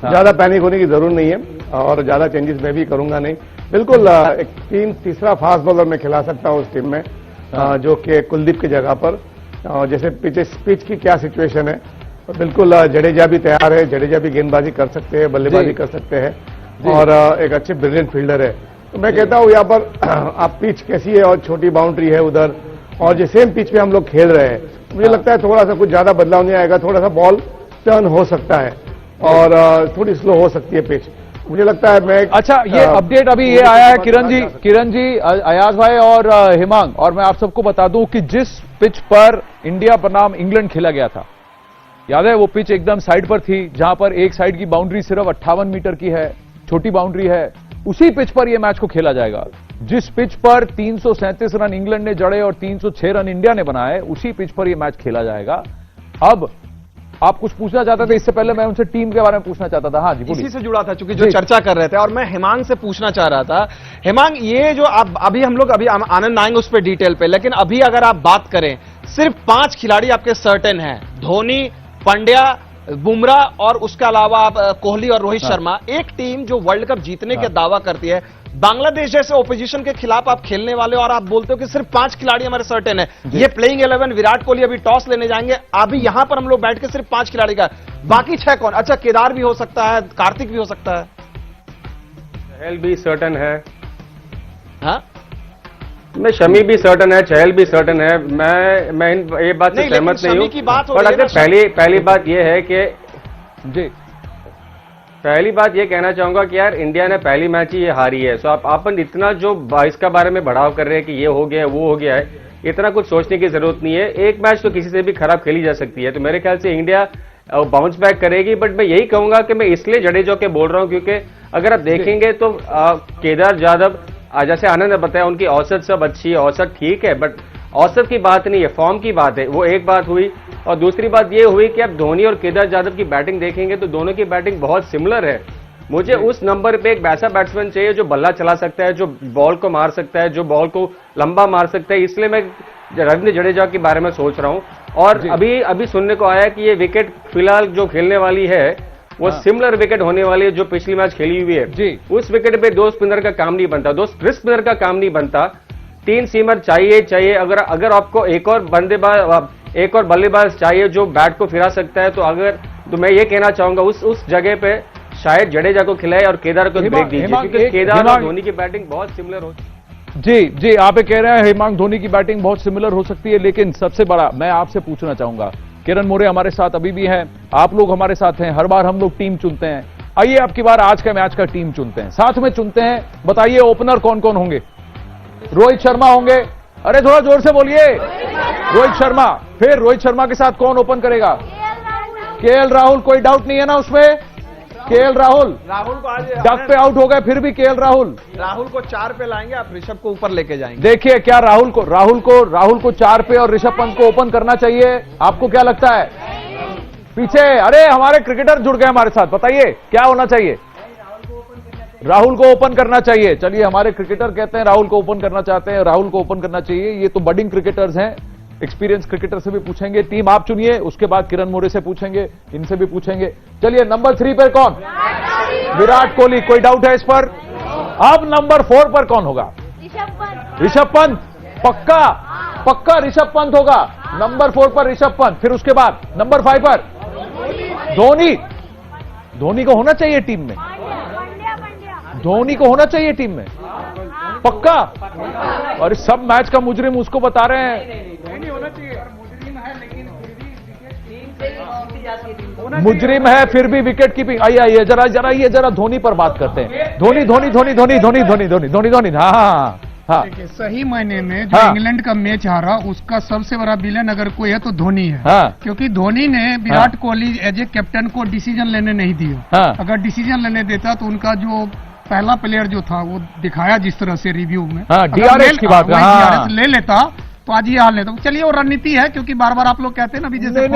ज्यादा पैनिक होने की जरूरत नहीं है और ज्यादा चेंजेस मैं भी करूंगा नहीं। बिल्कुल एक तीसरा फास्ट बॉलर मैं खिला सकता हूं उस टीम में, जो कि कुलदीप की जगह पर। जैसे पिच की क्या सिचुएशन है, तो बिल्कुल जडेजा भी तैयार है, जडेजा भी गेंदबाजी कर सकते हैं, बल्लेबाजी कर सकते हैं और एक अच्छे ब्रिलियंट फील्डर है। तो मैं कहता हूं यहाँ पर आप पिच कैसी है और छोटी बाउंड्री है उधर, और जो सेम पिच पे हम लोग खेल रहे हैं, मुझे लगता है थोड़ा सा कुछ ज्यादा बदलाव नहीं आएगा। थोड़ा सा बॉल टर्न हो सकता है और थोड़ी स्लो हो सकती है पिच, मुझे लगता है। मैं अच्छा, ये अपडेट अभी ये आया है किरण जी, अयाज भाई और हिमांग, और मैं आप सबको बता दूं कि जिस पिच पर इंडिया बनाम इंग्लैंड खेला गया था, याद है वो पिच एकदम साइड पर थी, जहां पर एक साइड की बाउंड्री सिर्फ 58 मीटर की है, छोटी बाउंड्री है। उसी पिच पर यह मैच को खेला जाएगा। जिस पिच पर 337 रन इंग्लैंड ने जड़े और 306 रन इंडिया ने बनाए, उसी पिच पर यह मैच खेला जाएगा। अब आप कुछ पूछना चाहते थे, इससे पहले मैं उनसे टीम के बारे में पूछना चाहता था। हाँ जी, इसी से जुड़ा था चूंकि जो चर्चा कर रहे थे, और मैं हिमांग से पूछना चाह रहा था। हिमांग, ये जो अभी हम लोग आनंद आएंगे उस पर डिटेल पे, लेकिन अभी अगर आप बात करें, सिर्फ 5 खिलाड़ी आपके सर्टेन हैं, धोनी, पांड्या, बुमराह और उसके अलावा आप कोहली और रोहित शर्मा। एक टीम जो वर्ल्ड कप जीतने के दावा करती है, बांग्लादेश जैसे ओपोजिशन के खिलाफ आप खेलने वाले और आप बोलते हो कि सिर्फ 5 खिलाड़ी हमारे सर्टेन है। ये प्लेइंग 11, विराट कोहली अभी टॉस लेने जाएंगे, अभी यहां पर हम लोग बैठ के सिर्फ 5 खिलाड़ी का, बाकी 6 कौन? अच्छा, केदार भी हो सकता है, कार्तिक भी हो सकता है, चहल भी सर्टन है, हाँ मैं शमी भी सर्टन है, चहल भी सर्टन है। मैं ये बात से सहमत नहीं हूं, पर अगर पहली बात यह है कि जी, पहली बात ये कहना चाहूंगा कि यार इंडिया ने पहली मैच ही ये हारी है। सो अपन इतना जो इसका बारे में बढ़ाव कर रहे हैं कि ये हो गया है, वो हो गया है, इतना कुछ सोचने की जरूरत नहीं है। एक मैच तो किसी से भी खराब खेली जा सकती है, तो मेरे ख्याल से इंडिया बाउंस बैक करेगी। बट मैं यही कहूंगा कि मैं इसलिए जडेजा के बोल रहा हूं क्योंकि अगर आप देखेंगे तो केदार जाधव, जैसे आनंद ने बताया, उनकी औसत सब अच्छी है, औसत ठीक है, बट औसत की बात नहीं है, फॉर्म की बात है। वो एक बात हुई, और दूसरी बात ये हुई कि आप धोनी और केदार जाधव की बैटिंग देखेंगे तो दोनों की बैटिंग बहुत सिमिलर है। मुझे उस नंबर पे एक वैसा बैट्समैन चाहिए जो बल्ला चला सकता है, जो बॉल को मार सकता है, जो बॉल को लंबा मार सकता है। इसलिए मैं रविंद्र जडेजा के बारे में सोच रहा हूं। और अभी सुनने को आया कि ये विकेट फिलहाल जो खेलने वाली है वो सिमिलर विकेट होने वाली है जो पिछली मैच खेली हुई है। उस विकेट पे 2 स्पिनर का काम नहीं बनता, 2 स्पिनर का काम नहीं बनता, 3 सीमर चाहिए। अगर आपको एक और बल्लेबाज चाहिए जो बैट को फिरा सकता है, तो मैं ये कहना चाहूंगा उस जगह पे शायद जडेजा को खिलाए और केदार को ब्रेक दीजिए, क्योंकि केदार और धोनी की बैटिंग बहुत सिमिलर होती है। जी, आप ये कह रहे हैं हेमांग धोनी की बैटिंग बहुत सिमिलर हो सकती है, लेकिन सबसे बड़ा मैं आपसे पूछना चाहूंगा, किरण मोरे हमारे साथ अभी भी हैं, आप लोग हमारे साथ हैं, हर बार हम लोग टीम चुनते हैं, आइए आपकी बार आज का मैच का टीम चुनते हैं, साथ में चुनते हैं। बताइए ओपनर कौन कौन होंगे? रोहित शर्मा होंगे, अरे थोड़ा जोर से बोलिए, रोहित शर्मा। फिर रोहित शर्मा के साथ कौन ओपन करेगा? केएल राहुल, कोई डाउट नहीं है ना उसमें? केएल राहुल को आज डक पे आउट हो गए, फिर भी केएल राहुल को 4 पे लाएंगे, आप ऋषभ को ऊपर लेके जाएंगे। देखिए, क्या राहुल को 4 पे और ऋषभ पंत को ओपन करना चाहिए? आपको क्या लगता है? पीछे अरे हमारे क्रिकेटर जुड़ गए हमारे साथ, बताइए क्या होना चाहिए? राहुल को ओपन करना चाहिए। चलिए, हमारे क्रिकेटर कहते हैं राहुल को ओपन करना चाहते हैं, राहुल को ओपन करना चाहिए। ये तो बडिंग क्रिकेटर्स हैं, एक्सपीरियंस क्रिकेटर से भी पूछेंगे, टीम आप चुनिए, उसके बाद किरण मोरे से पूछेंगे, इनसे भी पूछेंगे। चलिए, नंबर 3 पर कौन? विराट कोहली, कोई डाउट है इस पर? अब नंबर 4 पर कौन होगा? ऋषभ पंत। पक्का ऋषभ पंत होगा नंबर 4 पर, ऋषभ पंत। फिर उसके बाद नंबर 5 पर धोनी को होना चाहिए टीम में, धोनी को होना चाहिए टीम में, पक्का। और सब मैच का मुजरिम उसको बता रहे हैं, मुजरिम है फिर भी विकेट कीपिंग। आइए जरा धोनी पर बात करते हैं। धोनी, हाँ हाँ। देखिए सही मायने में जो इंग्लैंड का मैच हारा उसका सबसे बड़ा विलेन अगर कोई है तो धोनी है। क्योंकि धोनी ने Virat Kohli as a captain को डिसीजन लेने नहीं दिया। अगर डिसीजन लेने देता तो उनका जो पहला प्लेयर जो था वो दिखाया जिस तरह से रिव्यू में DRS की बात DRS ले लेता तो आज ये हाल नहीं था। चलिए वो रणनीति है क्योंकि बार बार आप लोग कहते हैं ना अभी जैसे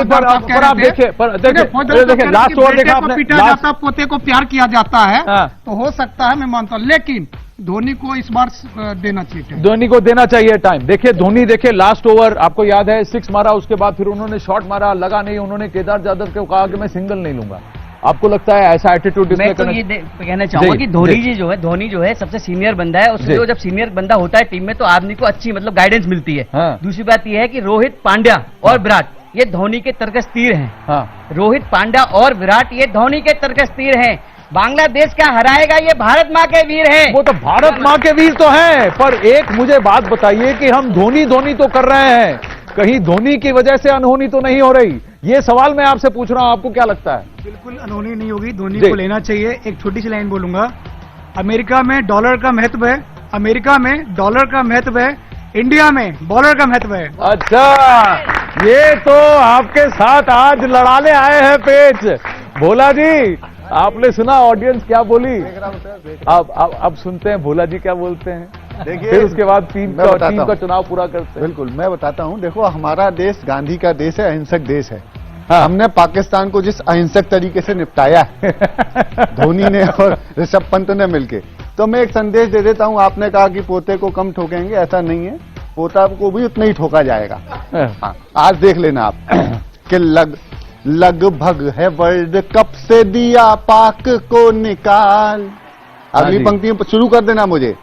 देखिए लास्ट ओवर देखा आपने, पीटा जाता पोते को प्यार किया जाता है तो हो सकता है मैं मानता हूँ, लेकिन धोनी को इस बार देना चाहिए, धोनी को देना चाहिए टाइम। देखिए धोनी देखिए लास्ट ओवर आपको याद है 6 मारा, उसके बाद फिर उन्होंने शॉट मारा, लगा नहीं, उन्होंने केदार जाधव को कहा कि मैं सिंगल नहीं लूंगा। आपको लगता है ऐसा एटीट्यूड? मैं तो ये कहना चाहूंगा कि धोनी जो है सबसे सीनियर बंदा है, उससे जो जब सीनियर बंदा होता है टीम में तो आदमी को अच्छी मतलब गाइडेंस मिलती है। दूसरी बात यह है कि रोहित पांड्या और विराट ये धोनी के तरकस तीर हैं। रोहित पांड्या और विराट ये धोनी के तरकस तीर हैं। बांग्लादेश क्या हराएगा? ये भारत माँ के वीर हैं। वो तो भारत माँ के वीर तो हैं, पर एक मुझे बात बताइए कि हम धोनी तो कर रहे हैं, कहीं धोनी की वजह से अनहोनी तो नहीं हो रही? ये सवाल मैं आपसे पूछ रहा हूं, आपको क्या लगता है? बिल्कुल अनहोनी नहीं होगी, धोनी को लेना चाहिए। एक छोटी सी लाइन बोलूंगा, अमेरिका में डॉलर का महत्व है, अमेरिका में डॉलर का महत्व है, इंडिया में बॉलर का महत्व है। अच्छा, ये तो आपके साथ आज लड़ाने आए हैं पेच। भोला जी आपने सुना ऑडियंस क्या बोली? अब सुनते हैं भोला जी क्या बोलते हैं। देखिए फिर उसके बाद टीम का चुनाव पूरा करते हैं। बिल्कुल मैं बताता हूं। देखो हमारा देश गांधी का देश है, अहिंसक देश है। हमने पाकिस्तान को जिस अहिंसक तरीके से निपटाया धोनी ने और ऋषभ पंत ने मिलके, तो मैं एक संदेश दे देता हूं। आपने कहा कि पोते को कम ठोकेंगे, ऐसा नहीं है, पोता को भी उतना ही ठोका जाएगा। हाँ, आज देख लेना आप कि लगभग है वर्ल्ड कप से दिया पाक को निकाल। अगली पंक्ति शुरू कर देना मुझे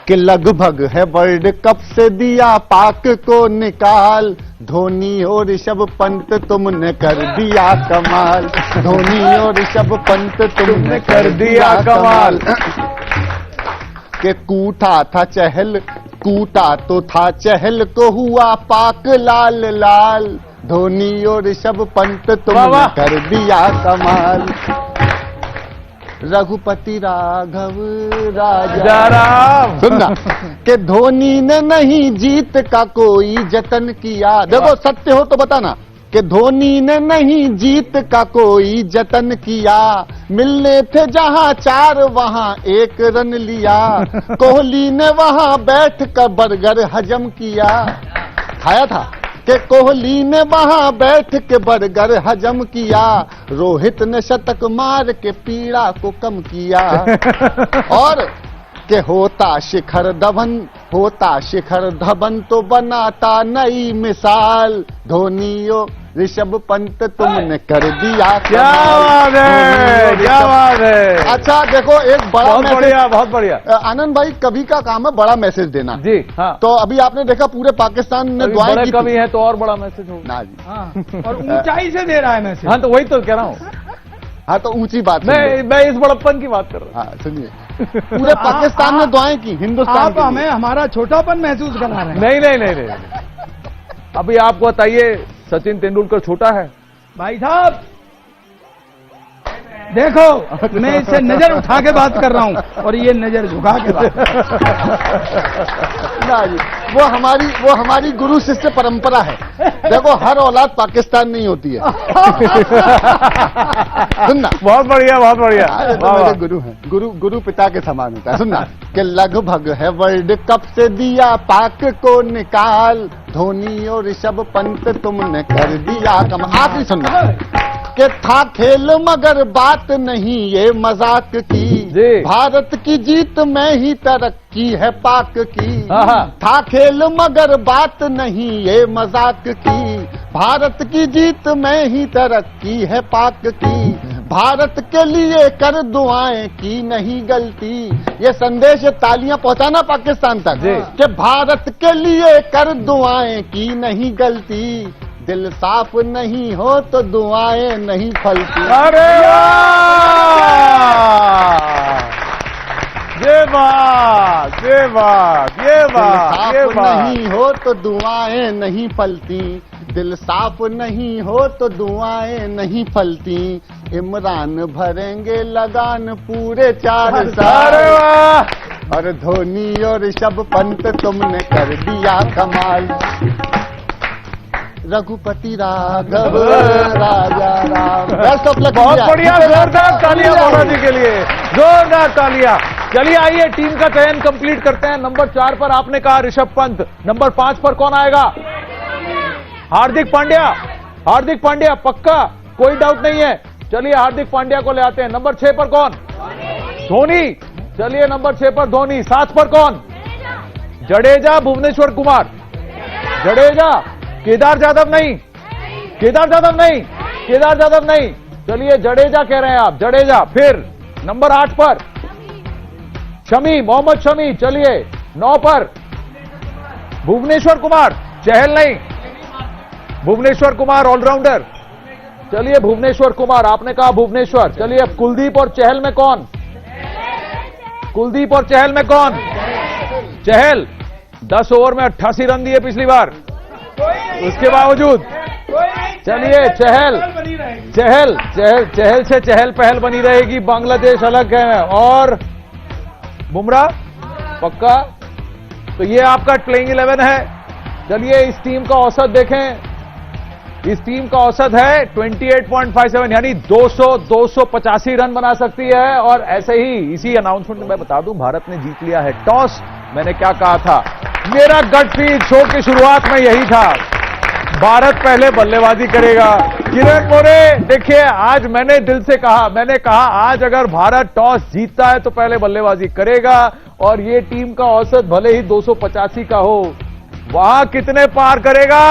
कि लगभग है वर्ल्ड कप से दिया पाक को निकाल। धोनी और ऋषभ पंत तुमने कर दिया कमाल। धोनी और ऋषभ पंत तुमने कर दिया कमाल। के कूटा तो था चहल को हुआ पाक लाल लाल। धोनी और ऋषभ पंत तुमने कर दिया कमाल। रघुपति राघव राजा राम। सुनना कि धोनी ने नहीं जीत का कोई जतन किया। देखो सत्य हो तो बताना कि धोनी ने नहीं जीत का कोई जतन किया। मिलने थे जहां 4 वहां 1 रन लिया। कोहली ने वहां बैठ कर बर्गर हजम किया। खाया था कि कोहली ने वहां बैठ के बर्गर हजम किया। रोहित ने शतक मार के पीड़ा को कम किया। और कि होता शिखर धवन तो बनाता नई मिसाल। धोनी ऋषभ पंत तुमने कर दिया। क्या बात है, क्या बात है। अच्छा देखो एक बड़ा बहुत बढ़िया आनंद भाई, कवि का काम है बड़ा मैसेज देना जी। हाँ। तो अभी आपने देखा पूरे पाकिस्तान ने दुआएं की। कवि है तो और बड़ा मैसेज हो ना जी। हाँ। और ऊंचाई से दे रहा है मैसेज। हाँ तो वही तो कह रहा हूँ। हाँ तो ऊंची बात मैं इस बड़प्पन की बात कर रहा हूँ। हाँ सुनिए, पूरे पाकिस्तान ने दुआएं की हिंदुस्तान। आप हमें हमारा छोटापन महसूस करा रहे हैं। नहीं। अभी आपको बताइए सचिन तेंदुलकर छोटा है? भाई साहब देखो मैं इससे नजर उठा के बात कर रहा हूं और ये नजर झुका के बात। ना जी, वो हमारी गुरु शिष्य परंपरा है। देखो हर औलाद पाकिस्तान नहीं होती है। सुनना बहुत बढ़िया मेरे गुरु हैं, गुरु पिता के समान होता है। सुनना कि लगभग है वर्ल्ड कप से दिया पाक को निकाल। धोनी और ऋषभ पंत तुमने कर दिया कमाल। आखिरी सुनना कि था खेल मगर बात नहीं ये मजाक की। भारत की जीत में ही तरक्की है पाक की। था खेल मगर बात नहीं ये मजाक की। भारत की जीत में ही तरक्की है पाक की। भारत के लिए कर दुआएं की नहीं गलती। ये संदेश तालियां पहुंचाना पाकिस्तान तक कि भारत के लिए कर दुआएं की नहीं गलती। दिल साफ नहीं हो तो दुआएं नहीं फलती। अरे ये बात नहीं हो तो दुआएं नहीं फलती। दिल साफ नहीं हो तो दुआएं नहीं फलती। इमरान भरेंगे लगान पूरे 4 साल। और धोनी और ऋषभ पंत तुमने कर दिया कमाल। Raghupati Raghav Raja Ram. Best of luck. बहुत बढ़िया, जोरदार तालियां मोना जी के लिए, जोरदार तालियां। चलिए आइए टीम का चयन कंप्लीट करते हैं। नंबर 4 पर आपने कहा ऋषभ पंत, नंबर 5 पर कौन आएगा? हार्दिक पांड्या। हार्दिक पांड्या पक्का, कोई डाउट नहीं है। चलिए हार्दिक पांड्या को ले आते हैं। नंबर 6 पर कौन? धोनी। चलिए नंबर 6 पर धोनी। 7 पर कौन? जडेजा, भुवनेश्वर कुमार। जडेजा। केदार जाधव नहीं, केदार जाधव नहीं, केदार जाधव नहीं। चलिए जडेजा कह रहे हैं आप, जडेजा। फिर नंबर 8 पर शमी, मोहम्मद शमी। चलिए 9 पर भुवनेश्वर कुमार। चहल नहीं, भुवनेश्वर कुमार ऑलराउंडर। चलिए भुवनेश्वर कुमार, आपने कहा भुवनेश्वर। चलिए अब कुलदीप और चहल में कौन? कुलदीप और चहल में कौन? चहल 10 ओवर में 88 रन दिए पिछली बार, उसके बावजूद। चलिए चहल, चहल चहल चहल से चहल पहल बनी रहेगी, बांग्लादेश अलग है। और बुमराह पक्का। तो ये आपका प्लेइंग 11 है। चलिए इस टीम का औसत देखें। इस टीम का औसत है 28.57, यानी 285 रन बना सकती है। और ऐसे ही इसी अनाउंसमेंट में मैं बता दूं, भारत ने जीत लिया है टॉस। मैंने क्या कहा था, मेरा गट फील शो की शुरुआत में यही था, भारत पहले बल्लेबाजी करेगा। किरण मोरे देखिए, आज मैंने दिल से कहा, मैंने कहा आज अगर भारत टॉस जीतता है तो पहले बल्लेबाजी करेगा। और ये टीम का औसत भले ही 285 का हो, वहां कितने पार करेगा?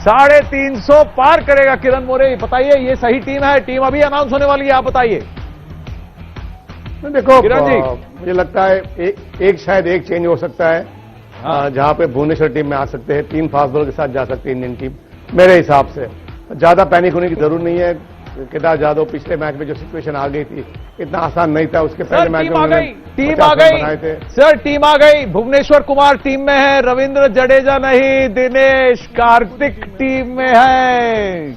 350 पार करेगा। किरण मोरे बताइए, ये सही टीम है? टीम अभी अनाउंस होने वाली है, आप बताइए। देखो किरण जी, मुझे लगता है एक शायद एक चेंज हो सकता है। जहां पे भुवनेश्वर टीम में आ सकते हैं, 3 फास्ट बॉलर के साथ जा सकती है इंडियन टीम। मेरे हिसाब से ज्यादा पैनिक होने की जरूरत नहीं है। केदार जाधव पिछले मैच में जो सिचुएशन आ गई थी, इतना आसान नहीं था। उसके पहले मैच में टीम आ गई, बनाए थे। सर टीम आ गई। भुवनेश्वर कुमार टीम में है, रविंद्र जडेजा नहीं, दिनेश कार्तिक टीम में है।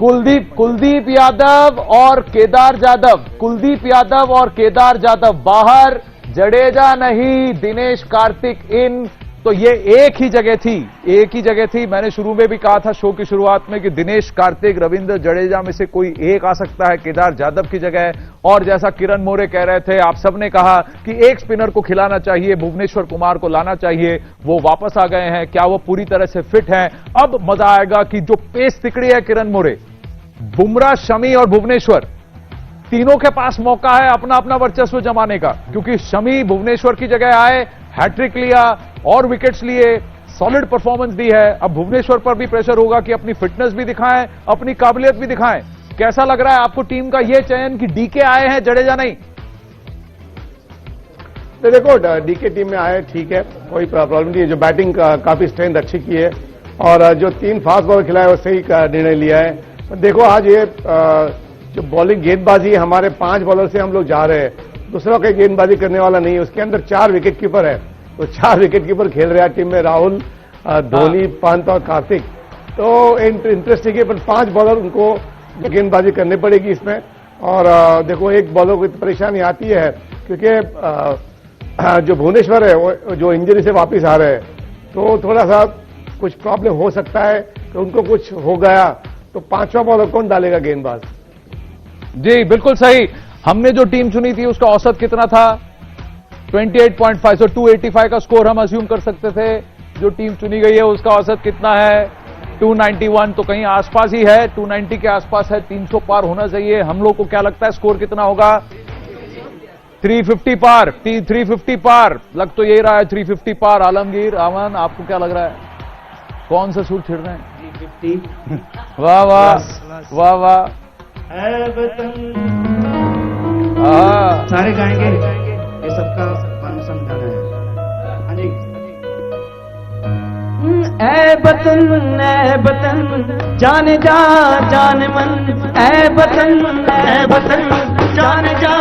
कुलदीप यादव और केदार जाधव, कुलदीप यादव और केदार जाधव बाहर, जडेजा नहीं, दिनेश कार्तिक इन। तो ये एक ही जगह थी, एक ही जगह थी। मैंने शुरू में भी कहा था शो की शुरुआत में कि दिनेश कार्तिक, रविंद्र जडेजा में से कोई एक आ सकता है केदार जाधव की जगह। और जैसा किरण मोरे कह रहे थे, आप सबने कहा कि एक स्पिनर को खिलाना चाहिए, भुवनेश्वर कुमार को लाना चाहिए। वो वापस आ गए हैं, क्या वो पूरी तरह से फिट हैं? अब मजा आएगा कि जो पेस तिकड़ी है किरण मोरे, बुमराह, शमी और भुवनेश्वर, तीनों के पास मौका है अपना अपना वर्चस्व जमाने का। क्योंकि शमी भुवनेश्वर की जगह आए, हैट्रिक लिया और विकेट्स लिए, सॉलिड परफॉर्मेंस दी है। अब भुवनेश्वर पर भी प्रेशर होगा कि अपनी फिटनेस भी दिखाएं, अपनी काबिलियत भी दिखाएं। कैसा लग रहा है आपको टीम का यह चयन कि डीके आए हैं, जडेजा नहीं? तो देखो डीके टीम में आए, ठीक है, कोई प्रॉब्लम नहीं है। जो बैटिंग काफी स्ट्रेंथ अच्छी की है और जो 3 फास्ट बॉलर खिलाए वो सही का निर्णय लिया है। तो देखो आज ये जो बॉलिंग गेंदबाजी है, हमारे 5 बॉलर से हम लोग जा रहे हैं, दूसरा कोई गेंदबाजी करने वाला नहीं है। उसके अंदर 4 विकेट कीपर है, तो 4 विकेट कीपर खेल रहे हैं टीम में, राहुल, धोनी, पंत और कार्तिक। तो इंटरेस्टिंग है, पर 5 बॉलर उनको गेंदबाजी करनी पड़ेगी इसमें। और देखो एक बॉलर को परेशानी आती है क्योंकि जो भुवनेश्वर है वो जो इंजरी से वापस आ रहे हैं, तो थोड़ा सा कुछ प्रॉब्लम हो सकता है कि उनको कुछ हो गया तो 5वां बॉलर कौन डालेगा गेंदबाज? जी बिल्कुल सही। हमने जो टीम चुनी थी उसका औसत कितना था? 28.5, तो 285 का स्कोर हम अज्यूम कर सकते थे। जो टीम चुनी गई है उसका औसत कितना है? 291, तो कहीं आसपास ही है, 290 के आसपास है, 300 पार होना चाहिए। हम लोग को क्या लगता है स्कोर कितना होगा? 350 पार, 350 पार लग तो यही रहा है, 350 पार। आलमगीर, अमन, आपको क्या लग रहा है? कौन सा सूर छिड़ रहे हैं? 350। वाह वाह वाह वाह। सारे गाएंगे, ये सबका मनपसंद गाना है। हाँ जी। ऐ बतन जाने जा जाने मन, ऐ बतन जाने जा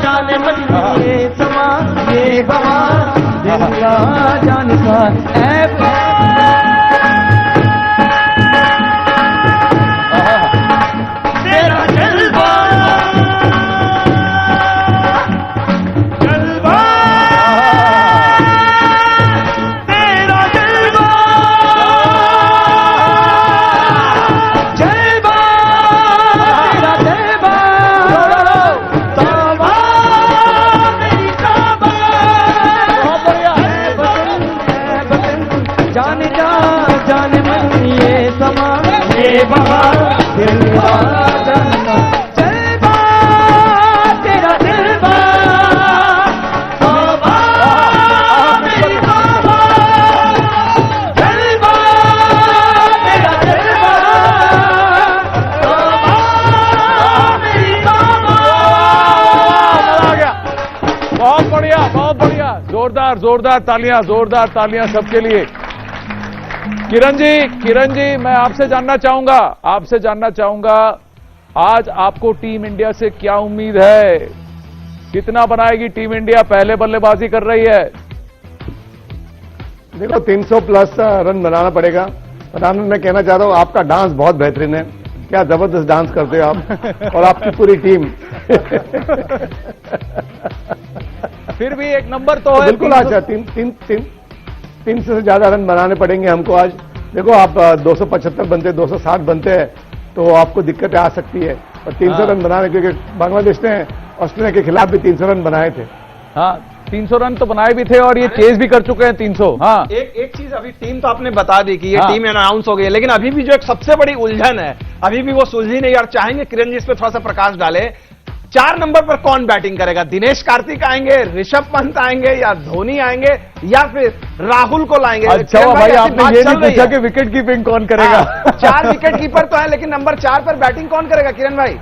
जाने मन, ये समा ये हवा दिल का जाने का। तेरा जलवा जोरदार जोरदार तालियां सबके लिए। किरण जी मैं आपसे जानना चाहूंगा आज आपको टीम इंडिया से क्या उम्मीद है? कितना बनाएगी टीम इंडिया? पहले बल्लेबाजी कर रही है। देखो 300 प्लस रन बनाना पड़ेगा। पर आनंद मैं कहना चाह रहा हूं आपका डांस बहुत बेहतरीन है, क्या जबरदस्त डांस करते हो आप और आपकी पूरी टीम। फिर भी एक नंबर तो है। बिल्कुल अच्छा 300 से ज्यादा रन बनाने पड़ेंगे हमको आज। देखो आप 275 बनते 260 बनते हैं तो आपको दिक्कतें आ सकती है, और 300 रन बनाने, क्योंकि बांग्लादेश ने ऑस्ट्रेलिया के खिलाफ भी 300 रन बनाए थे। हाँ 300 रन तो बनाए भी थे और ये चेज भी कर चुके हैं 300। हाँ एक चीज अभी टीम तो आपने बता दी कि ये टीम अनाउंस हो गई है, लेकिन अभी भी जो एक सबसे बड़ी उलझन है अभी भी वो सुलझी नहीं। और चाहेंगे किरण जी इस पे थोड़ा सा प्रकाश डाले। 4 नंबर पर कौन बैटिंग करेगा? दिनेश कार्तिक आएंगे, ऋषभ पंत आएंगे, या धोनी आएंगे, या फिर राहुल को लाएंगे? अच्छा भाई आपने ये नहीं पूछा कि विकेट कीपिंग कौन करेगा? 4 विकेट कीपर तो है, लेकिन नंबर 4 पर बैटिंग कौन करेगा किरण भाई?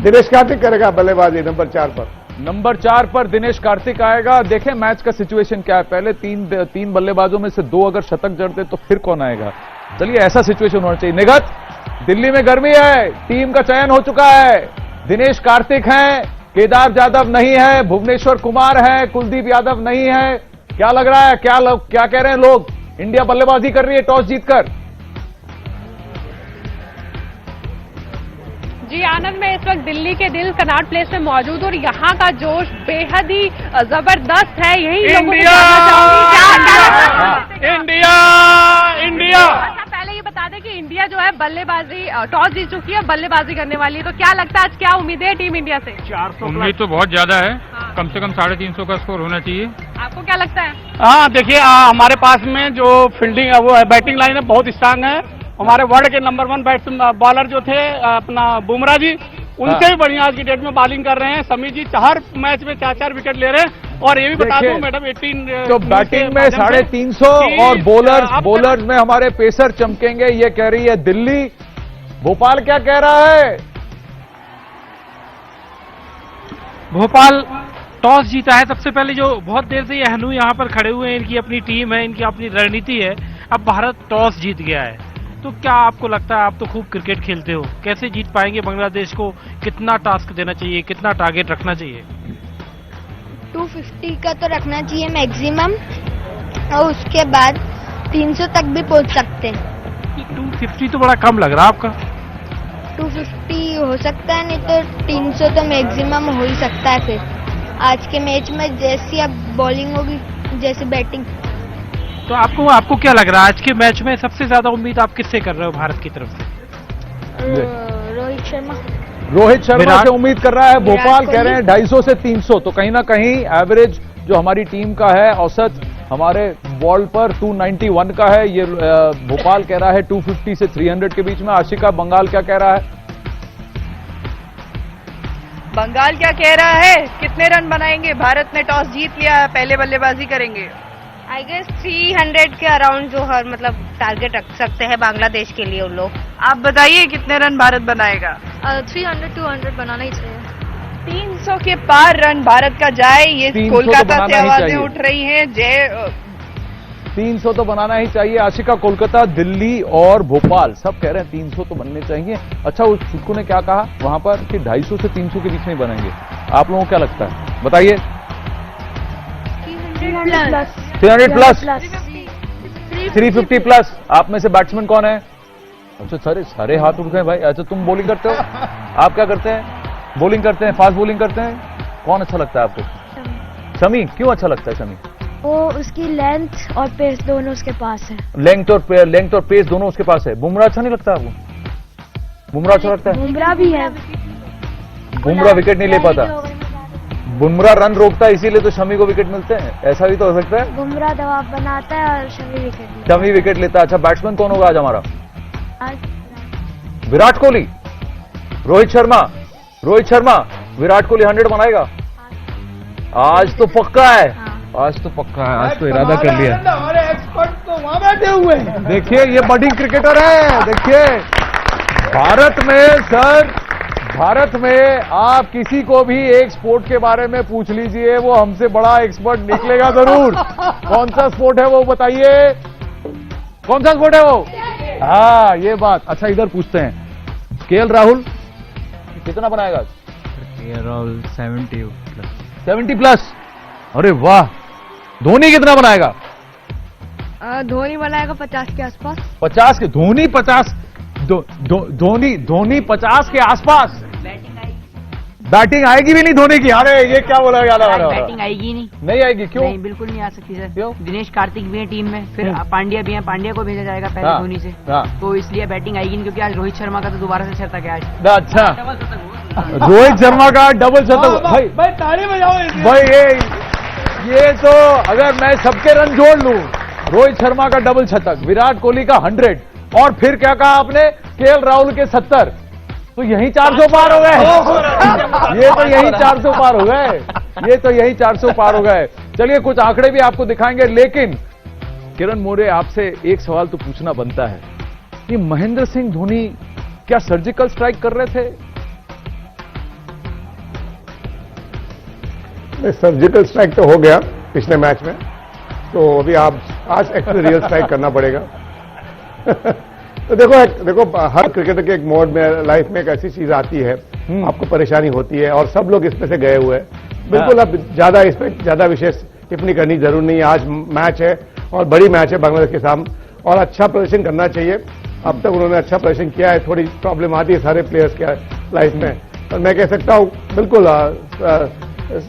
दिनेश कार्तिक करेगा बल्लेबाजी नंबर 4 पर। नंबर 4 पर दिनेश कार्तिक आएगा। देखें मैच का सिचुएशन क्या है। पहले तीन बल्लेबाजों में से 2 अगर शतक जड़ते तो फिर कौन आएगा? चलिए ऐसा सिचुएशन होना चाहिए। निगत दिल्ली में गर्मी है, टीम का चयन हो चुका है। दिनेश कार्तिक हैं, केदार जाधव नहीं है, भुवनेश्वर कुमार है, कुलदीप यादव नहीं है। क्या लग रहा है? क्या कह रहे हैं लोग? इंडिया बल्लेबाजी कर रही है टॉस जीतकर। जी आनंद, मैं इस वक्त दिल्ली के दिल कनॉट प्लेस में मौजूद हूँ और यहाँ का जोश बेहद ही जबरदस्त है। यही लोगों को जानना चाहूंगी। इंडिया। अच्छा पहले ये बता दें कि इंडिया जो है बल्लेबाजी टॉस जीत चुकी है, बल्लेबाजी करने वाली है, तो क्या लगता है आज क्या उम्मीद है टीम इंडिया से? 400 उम्मीद तो बहुत ज्यादा है। कम से कम 350 का स्कोर होना चाहिए। आपको क्या लगता है? हाँ देखिए हमारे पास में जो फील्डिंग वो है, बैटिंग लाइन है बहुत स्ट्रांग है। हमारे वर्ल्ड के नंबर 1 बैट्समैन बॉलर जो थे अपना बुमराह जी, उनसे भी बढ़िया आज की डेट में बॉलिंग कर रहे हैं। समी जी हर मैच में 4-4 विकेट ले रहे हैं। और ये भी बता दूं मैडम 18 तो बैटिंग में 350 और बॉलर्स में हमारे पेसर चमकेंगे, ये कह रही है दिल्ली। भोपाल क्या कह रहा है? भोपाल टॉस जीता है। सबसे पहले जो बहुत देर से ये हनु यहाँ पर खड़े हुए हैं, इनकी अपनी टीम है, इनकी अपनी रणनीति है। अब भारत टॉस जीत गया है, तो क्या आपको लगता है? आप तो खूब क्रिकेट खेलते हो, कैसे जीत पाएंगे बांग्लादेश को? कितना टास्क देना चाहिए, कितना टारगेट रखना चाहिए? 250 का तो रखना चाहिए मैक्सिमम, और उसके बाद 300 तक भी पहुंच सकते हैं। 250 तो बड़ा कम लग रहा है आपका। 250 हो सकता है, नहीं तो 300 तो मैक्सिमम हो ही सकता है। फिर आज के मैच में जैसी अब बॉलिंग होगी जैसे बैटिंग। तो आपको क्या लग रहा है आज के मैच में सबसे ज्यादा उम्मीद आप किससे कर रहे हो भारत की तरफ से? रोहित शर्मा से उम्मीद कर रहा है। भोपाल कह रहे हैं 250 से 300, तो कहीं ना कहीं एवरेज जो हमारी टीम का है औसत हमारे वर्ल्ड पर 291 का है। ये भोपाल कह रहा है 250 से 300 के बीच में। आशिका बंगाल क्या कह रहा है? बंगाल क्या कह रहा है? कितने रन बनाएंगे? भारत ने टॉस जीत लिया है, पहले बल्लेबाजी करेंगे। आई गेस 300 के अराउंड जो हर मतलब टारगेट रख सकते हैं बांग्लादेश के लिए उन लोग। आप बताइए कितने रन भारत बनाएगा? 300-200 बनाना ही चाहिए। 300 के पार रन भारत का जाए, ये कोलकाता से आवाजें उठ रही हैं। 300 तो बनाना ही चाहिए। आशिका, कोलकाता, दिल्ली और भोपाल सब कह रहे हैं 300 तो बनने चाहिए। अच्छा उस छुटकू ने क्या कहा वहां पर कि 250 से 300 के बीच में बनेंगे। आप लोगों को क्या लगता है बताइए? 300 प्लस, 350 प्लस। आप में से बैट्समैन कौन है? अच्छा सारे हाथ उठ गए भाई। अच्छा तुम बॉलिंग करते हो? आप क्या करते हैं? बॉलिंग करते हैं, फास्ट बॉलिंग करते हैं। कौन अच्छा लगता है आपको? शमी। क्यों अच्छा लगता है शमी? वो उसकी लेंथ और पेस दोनों उसके पास है। लेंथ और पेस दोनों उसके पास है। बुमराह अच्छा नहीं लगता आपको? बुमराह अच्छा लगता है? बुमराह भी है। बुमराह विकेट नहीं ले पाता। बुमराह रन रोकता है, इसीलिए तो शमी को विकेट मिलते हैं। ऐसा भी तो हो सकता है। बुमराह दबाव बनाता है और शमी विकेट लेता है। अच्छा बैट्समैन कौन होगा आज हमारा? विराट कोहली, रोहित शर्मा। विराट कोहली 100 बनाएगा आज तो पक्का है। आज तो इरादा कर लिया। हमारे एक्सपर्ट तो वहां बैठे हुए हैं। देखिए ये बडिंग क्रिकेटर है। देखिए भारत में सर भारत में आप किसी को भी एक स्पोर्ट के बारे में पूछ लीजिए, वो हमसे बड़ा एक्सपर्ट निकलेगा जरूर। कौन सा स्पोर्ट है वो बताइए, कौन सा स्पोर्ट है वो? हाँ, ये बात। अच्छा, इधर पूछते हैं, केएल राहुल कितना बनाएगा? KL Rahul 70 plus. अरे वाह। धोनी कितना बनाएगा? धोनी बनाएगा 50 के आसपास। 50 के? धोनी 50? धोनी 50 के आसपास। बैटिंग आएगी भी नहीं धोनी की? अरे ये क्या बोला जा रहा है? बैटिंग आएगी नहीं आएगी? क्यों? नहीं, बिल्कुल नहीं आ सकती सर। क्यों? दिनेश कार्तिक भी है टीम में, फिर पांड्या भी है, पांड्या को भेजा जाएगा पहले धोनी से, तो इसलिए बैटिंग आएगी नहीं, क्योंकि आज रोहित शर्मा का तो दोबारा से शतक है आज। अच्छा, रोहित शर्मा का डबल शतक। भाई ताली बजाओ भाई। ये तो अगर मैं सबके रन जोड़ लूं, रोहित शर्मा का डबल शतक, विराट कोहली का 100, और फिर क्या कहा आपने, केएल राहुल के 70, तो यही 400 पार हो गए। ये तो यही 400 पार हो गए। ये तो यही 400 पार हो गए। चलिए कुछ आंकड़े भी आपको दिखाएंगे, लेकिन किरण मोरे आपसे एक सवाल तो पूछना बनता है कि महेंद्र सिंह धोनी क्या सर्जिकल स्ट्राइक कर रहे थे? सर्जिकल स्ट्राइक तो हो गया पिछले मैच में, तो अभी आप आज एक्चुअली रियल स्ट्राइक करना पड़ेगा। तो देखो हर क्रिकेटर के एक मोड में लाइफ में एक ऐसी चीज आती है, आपको परेशानी होती है, और सब लोग इसमें से गए हुए हैं। बिल्कुल अब ज्यादा इस पर ज्यादा विशेष टिप्पणी करनी जरूर नहीं है। आज मैच है और बड़ी मैच है बांग्लादेश के सामने, और अच्छा प्रदर्शन करना चाहिए। अब तक उन्होंने अच्छा प्रदर्शन किया है। थोड़ी प्रॉब्लम आती है सारे प्लेयर्स के लाइफ में, और मैं कह सकता हूँ बिल्कुल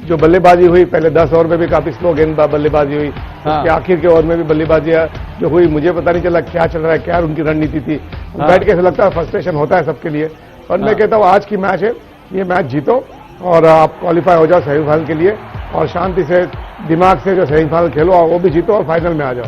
जो बल्लेबाजी हुई पहले 10 ओवर में भी काफी स्लो गेंद बल्लेबाजी हुई, उसके आखिर के ओवर में भी बल्लेबाजी जो हुई, मुझे पता नहीं चला क्या चल रहा है, क्या उनकी रणनीति थी। बैठ के ऐसा लगता है फ्रस्ट्रेशन होता है सबके लिए। और मैं कहता हूँ आज की मैच है, ये मैच जीतो और आप क्वालिफाई हो जाओ सेमीफाइनल के लिए, और शांति से दिमाग से जो सेमीफाइनल खेलो और वो भी जीतो और फाइनल में आ जाओ।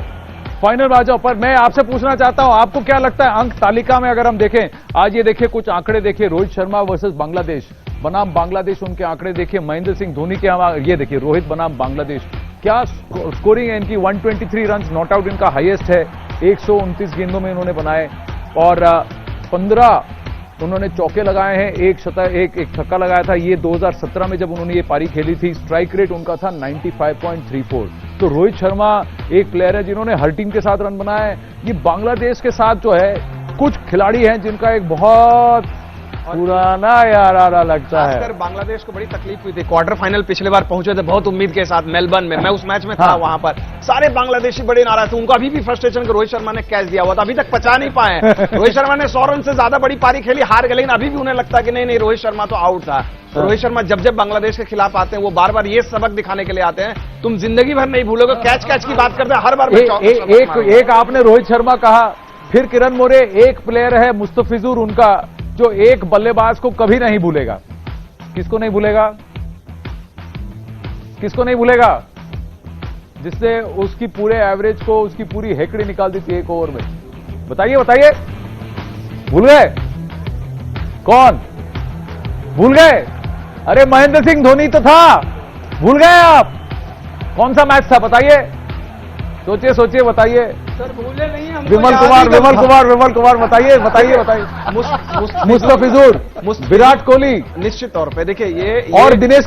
फाइनल में आ जाओ। पर मैं आपसे पूछना चाहता हूं, आपको क्या लगता है अंक तालिका में अगर हम देखें, आज ये देखिए कुछ आंकड़े देखिए, रोहित शर्मा वर्सेस बांग्लादेश बनाम बांग्लादेश, उनके आंकड़े देखिए, महेंद्र सिंह धोनी के ये देखिए रोहित बनाम बांग्लादेश, क्या स्कोरिंग है इनकी, 123 रन, नॉट आउट इनका हाईएस्ट है, 129 गेंदों में इन्होंने बनाए, और 15 उन्होंने चौके लगाए हैं, एक छक्का लगाया था। ये 2017 में जब उन्होंने ये पारी खेली थी, स्ट्राइक रेट उनका था 95.34। तो रोहित शर्मा एक प्लेयर है जिन्होंने हर टीम के साथ रन बनाए। ये बांग्लादेश के साथ जो है कुछ खिलाड़ी हैं जिनका एक बहुत पुराना याराना लगता है। खासकर बांग्लादेश को बड़ी तकलीफ हुई थी, क्वार्टर फाइनल पिछले बार पहुंचे थे बहुत उम्मीद के साथ मेलबर्न में, मैं उस मैच में था वहां पर, सारे बांग्लादेशी बड़े नाराज थे। उनको अभी भी फ्रस्ट्रेशन को रोहित शर्मा ने कैच दिया हुआ था, अभी तक पचा नहीं पाए। रोहित शर्मा ने 100 रन से ज्यादा बड़ी पारी खेली, हार गए, लेकिन अभी भी उन्हें लगता है कि नहीं रोहित शर्मा तो आउट था। तो रोहित शर्मा जब जब बांग्लादेश के खिलाफ आते हैं, वो बार बार ये सबक दिखाने के लिए आते हैं, तुम जिंदगी भर नहीं भूलोगे, कैच की बात करते हैं हर बार। एक आपने रोहित शर्मा कहा, फिर किरण मोरे एक प्लेयर है मुस्तफिजुर उनका, जो एक बल्लेबाज को कभी नहीं भूलेगा। किसको नहीं भूलेगा? किसको नहीं भूलेगा? जिसने उसकी पूरे एवरेज को, उसकी पूरी हेकड़ी निकाल दी थी एक ओवर में। बताइए बताइए, भूल गए? कौन भूल गए? अरे महेंद्र सिंह धोनी तो था, भूल गए आप? कौन सा मैच था बताइए, सोचिए सोचिए बताइए। सर भूले नहीं हम। विमल कुमार बताइए। मुस्तफिजुर, विराट कोहली, निश्चित तौर पे देखिए ये और दिनेश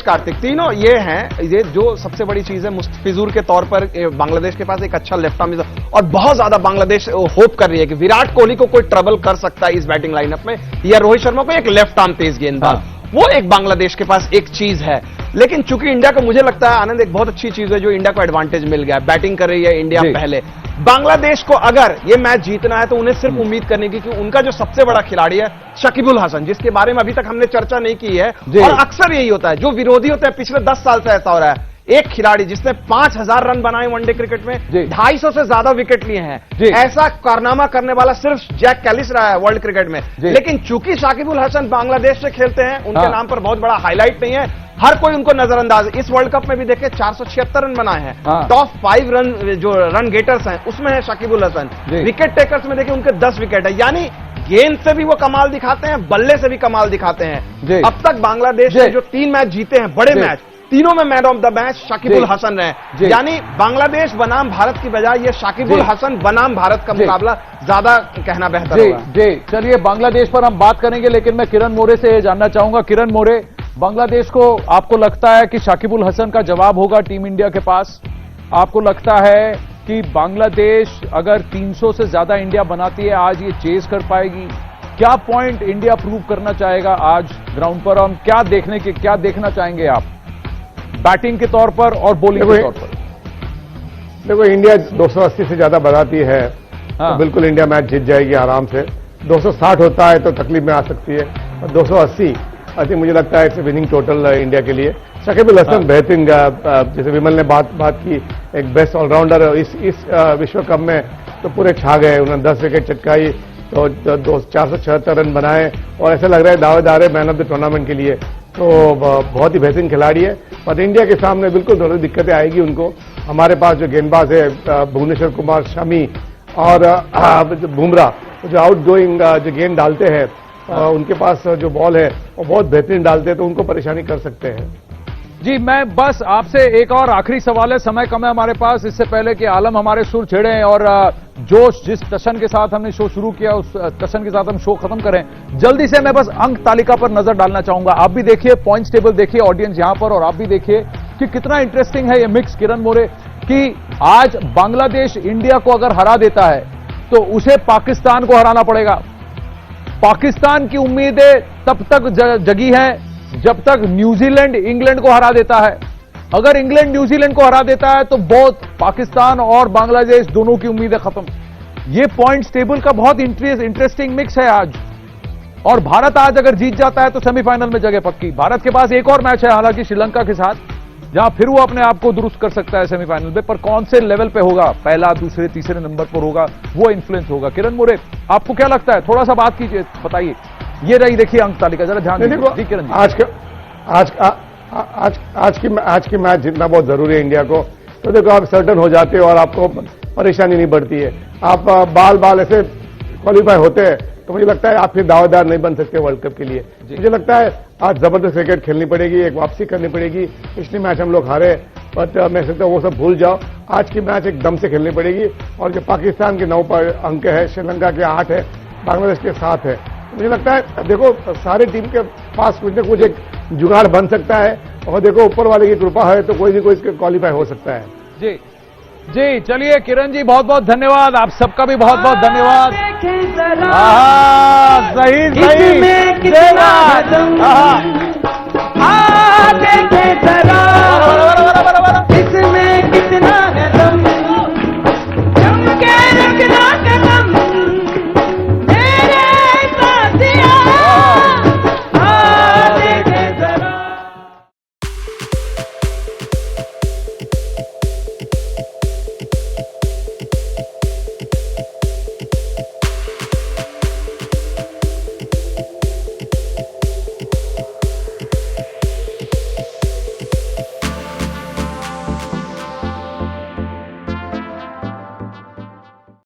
कार्तिक, तीनों ये हैं। ये जो सबसे बड़ी चीज है, मुस्तफिजुर के तौर पर बांग्लादेश के पास एक अच्छा लेफ्ट आर्म, और बहुत ज्यादा बांग्लादेश होप कर रही है कि विराट कोहली को कोई ट्रबल कर सकता है इस बैटिंग लाइनअप में, या रोहित शर्मा को एक लेफ्ट आर्म तेज गेंदबाज, वो एक बांग्लादेश के पास एक चीज है। लेकिन चूंकि इंडिया को, मुझे लगता है आनंद, एक बहुत अच्छी चीज है जो इंडिया को एडवांटेज मिल गया है, बैटिंग कर रही है इंडिया पहले। बांग्लादेश को अगर ये मैच जीतना है तो उन्हें सिर्फ उम्मीद करने की कि उनका जो सबसे बड़ा खिलाड़ी है शकीबुल हसन, जिसके बारे में अभी तक हमने चर्चा नहीं की है, और अक्सर यही होता है, जो विरोधी होते हैं पिछले 10 साल से ऐसा हो रहा है, एक खिलाड़ी जिसने 5000 रन बनाए वनडे क्रिकेट में, 250 से ज्यादा विकेट लिए हैं, ऐसा कारनामा करने वाला सिर्फ जैक कैलिस रहा है वर्ल्ड क्रिकेट में। लेकिन चूंकि शाकिबुल हसन बांग्लादेश से खेलते हैं, उनके नाम पर बहुत बड़ा हाईलाइट नहीं है, हर कोई उनको नजरअंदाज। इस वर्ल्ड कप में भी देखे 476 रन बनाए हैं, टॉप 5 रन जो रन गेटर्स हैं उसमें है शाकिबुल हसन। विकेट टेकर्स में देखे उनके 10 विकेट है, यानी गेंद से भी वो कमाल दिखाते हैं, बल्ले से भी कमाल दिखाते हैं। अब तक बांग्लादेश ने जो 3 मैच जीते हैं, बड़े मैच, तीनों में man of the match Shakibul Hasan रहे। यानी बांग्लादेश बनाम भारत की बजाय ये शाकिबुल हसन बनाम भारत का मुकाबला ज्यादा कहना बेहतर होगा। जी चलिए बांग्लादेश पर हम बात करेंगे, लेकिन मैं किरण मोरे से ये जानना चाहूंगा। किरण मोरे, बांग्लादेश को आपको लगता है कि शाकिबुल हसन का जवाब होगा टीम इंडिया के पास? आपको लगता है कि बांग्लादेश अगर 300 से ज्यादा इंडिया बनाती है आज ये चेज कर पाएगी? क्या पॉइंट इंडिया प्रूव करना चाहेगा आज ग्राउंड पर? हम क्या देखना चाहेंगे आप बैटिंग के तौर पर और बॉलिंग के तौर पर? देखो इंडिया 280 से ज्यादा बनाती है तो बिल्कुल इंडिया मैच जीत जाएगी आराम से। 260 होता है तो तकलीफ में आ सकती है, और 280 आई थिंक मुझे लगता है इट्स विनिंग टोटल इंडिया के लिए। शाकिबुल हसन बेहतरीन, जैसे विमल ने बात की, एक बेस्ट ऑलराउंडर इस विश्व कप में तो पूरे छा गए। उन्होंने 10 विकेट चटकाई तो 476 रन बनाए और ऐसा लग रहा है दावेदार है मैन ऑफ द टूर्नामेंट के लिए। तो बहुत ही बेहतरीन खिलाड़ी है, पर इंडिया के सामने बिल्कुल थोड़ी दिक्कतें आएगी उनको। हमारे पास जो गेंदबाज है भुवनेश्वर कुमार, शमी और बुमराह जो आउट गोइंग जो गेंद डालते हैं, उनके पास जो बॉल है वो बहुत बेहतरीन डालते हैं, तो उनको परेशानी कर सकते हैं। जी मैं बस आपसे एक और आखिरी सवाल है, समय कम है हमारे पास, इससे पहले कि आलम हमारे सुर छेड़े और जोश जिस टशन के साथ हमने शो शुरू किया उस टशन के साथ हम शो खत्म करें, जल्दी से मैं बस अंक तालिका पर नजर डालना चाहूंगा। आप भी देखिए पॉइंट्स टेबल, देखिए ऑडियंस यहां पर, और आप भी देखिए कि कितना इंटरेस्टिंग है ये मिक्स किरण मोरे, कि आज बांग्लादेश इंडिया को अगर हरा देता है तो उसे पाकिस्तान को हराना पड़ेगा। पाकिस्तान की उम्मीदें तब तक जगी हैं जब तक न्यूजीलैंड इंग्लैंड को हरा देता है। अगर इंग्लैंड न्यूजीलैंड को हरा देता है तो बहुत पाकिस्तान और बांग्लादेश दोनों की उम्मीदें खत्म। ये पॉइंट्स टेबल का बहुत इंटरेस्टिंग मिक्स है आज, और भारत आज अगर जीत जाता है तो सेमीफाइनल में जगह पक्की। भारत के पास एक और मैच है हालांकि श्रीलंका के साथ, जहां फिर वो अपने आप को दुरुस्त कर सकता है सेमीफाइनल में, पर कौन से लेवल पे होगा, पहला दूसरे तीसरे नंबर पर होगा, वो इन्फ्लुएंस होगा। किरण मोरे आपको क्या लगता है, थोड़ा सा बात कीजिए, बताइए। ये रही देखिए अंक तालिका, जरा ध्यान दीजिए किरण जी। आज की मैच जीतना बहुत जरूरी है इंडिया को। तो देखो आप सर्टन हो जाते हो और आपको परेशानी नहीं बढ़ती है। आप बाल ऐसे क्वालिफाई होते हैं तो मुझे लगता है आप फिर दावेदार नहीं बन सकते वर्ल्ड कप के लिए। मुझे लगता है आज जबरदस्त क्रिकेट खेलनी पड़ेगी, एक वापसी करनी पड़ेगी। पिछली मैच हम लोग हारे, बट मैं सोचता हूँ वो सब भूल जाओ। आज की मैच एकदम से खेलनी पड़ेगी, और जो पाकिस्तान के 9 अंक है, श्रीलंका के 8 है, बांग्लादेश के 7 है। मुझे लगता है देखो सारे टीम के पास कुछ न कुछ एक जुगाड़ बन सकता है, और देखो ऊपर वाले की कृपा है तो कोई भी कोई क्वालिफाई हो सकता है। जी चलिए किरण जी बहुत बहुत धन्यवाद, आप सबका भी बहुत बहुत धन्यवाद। सही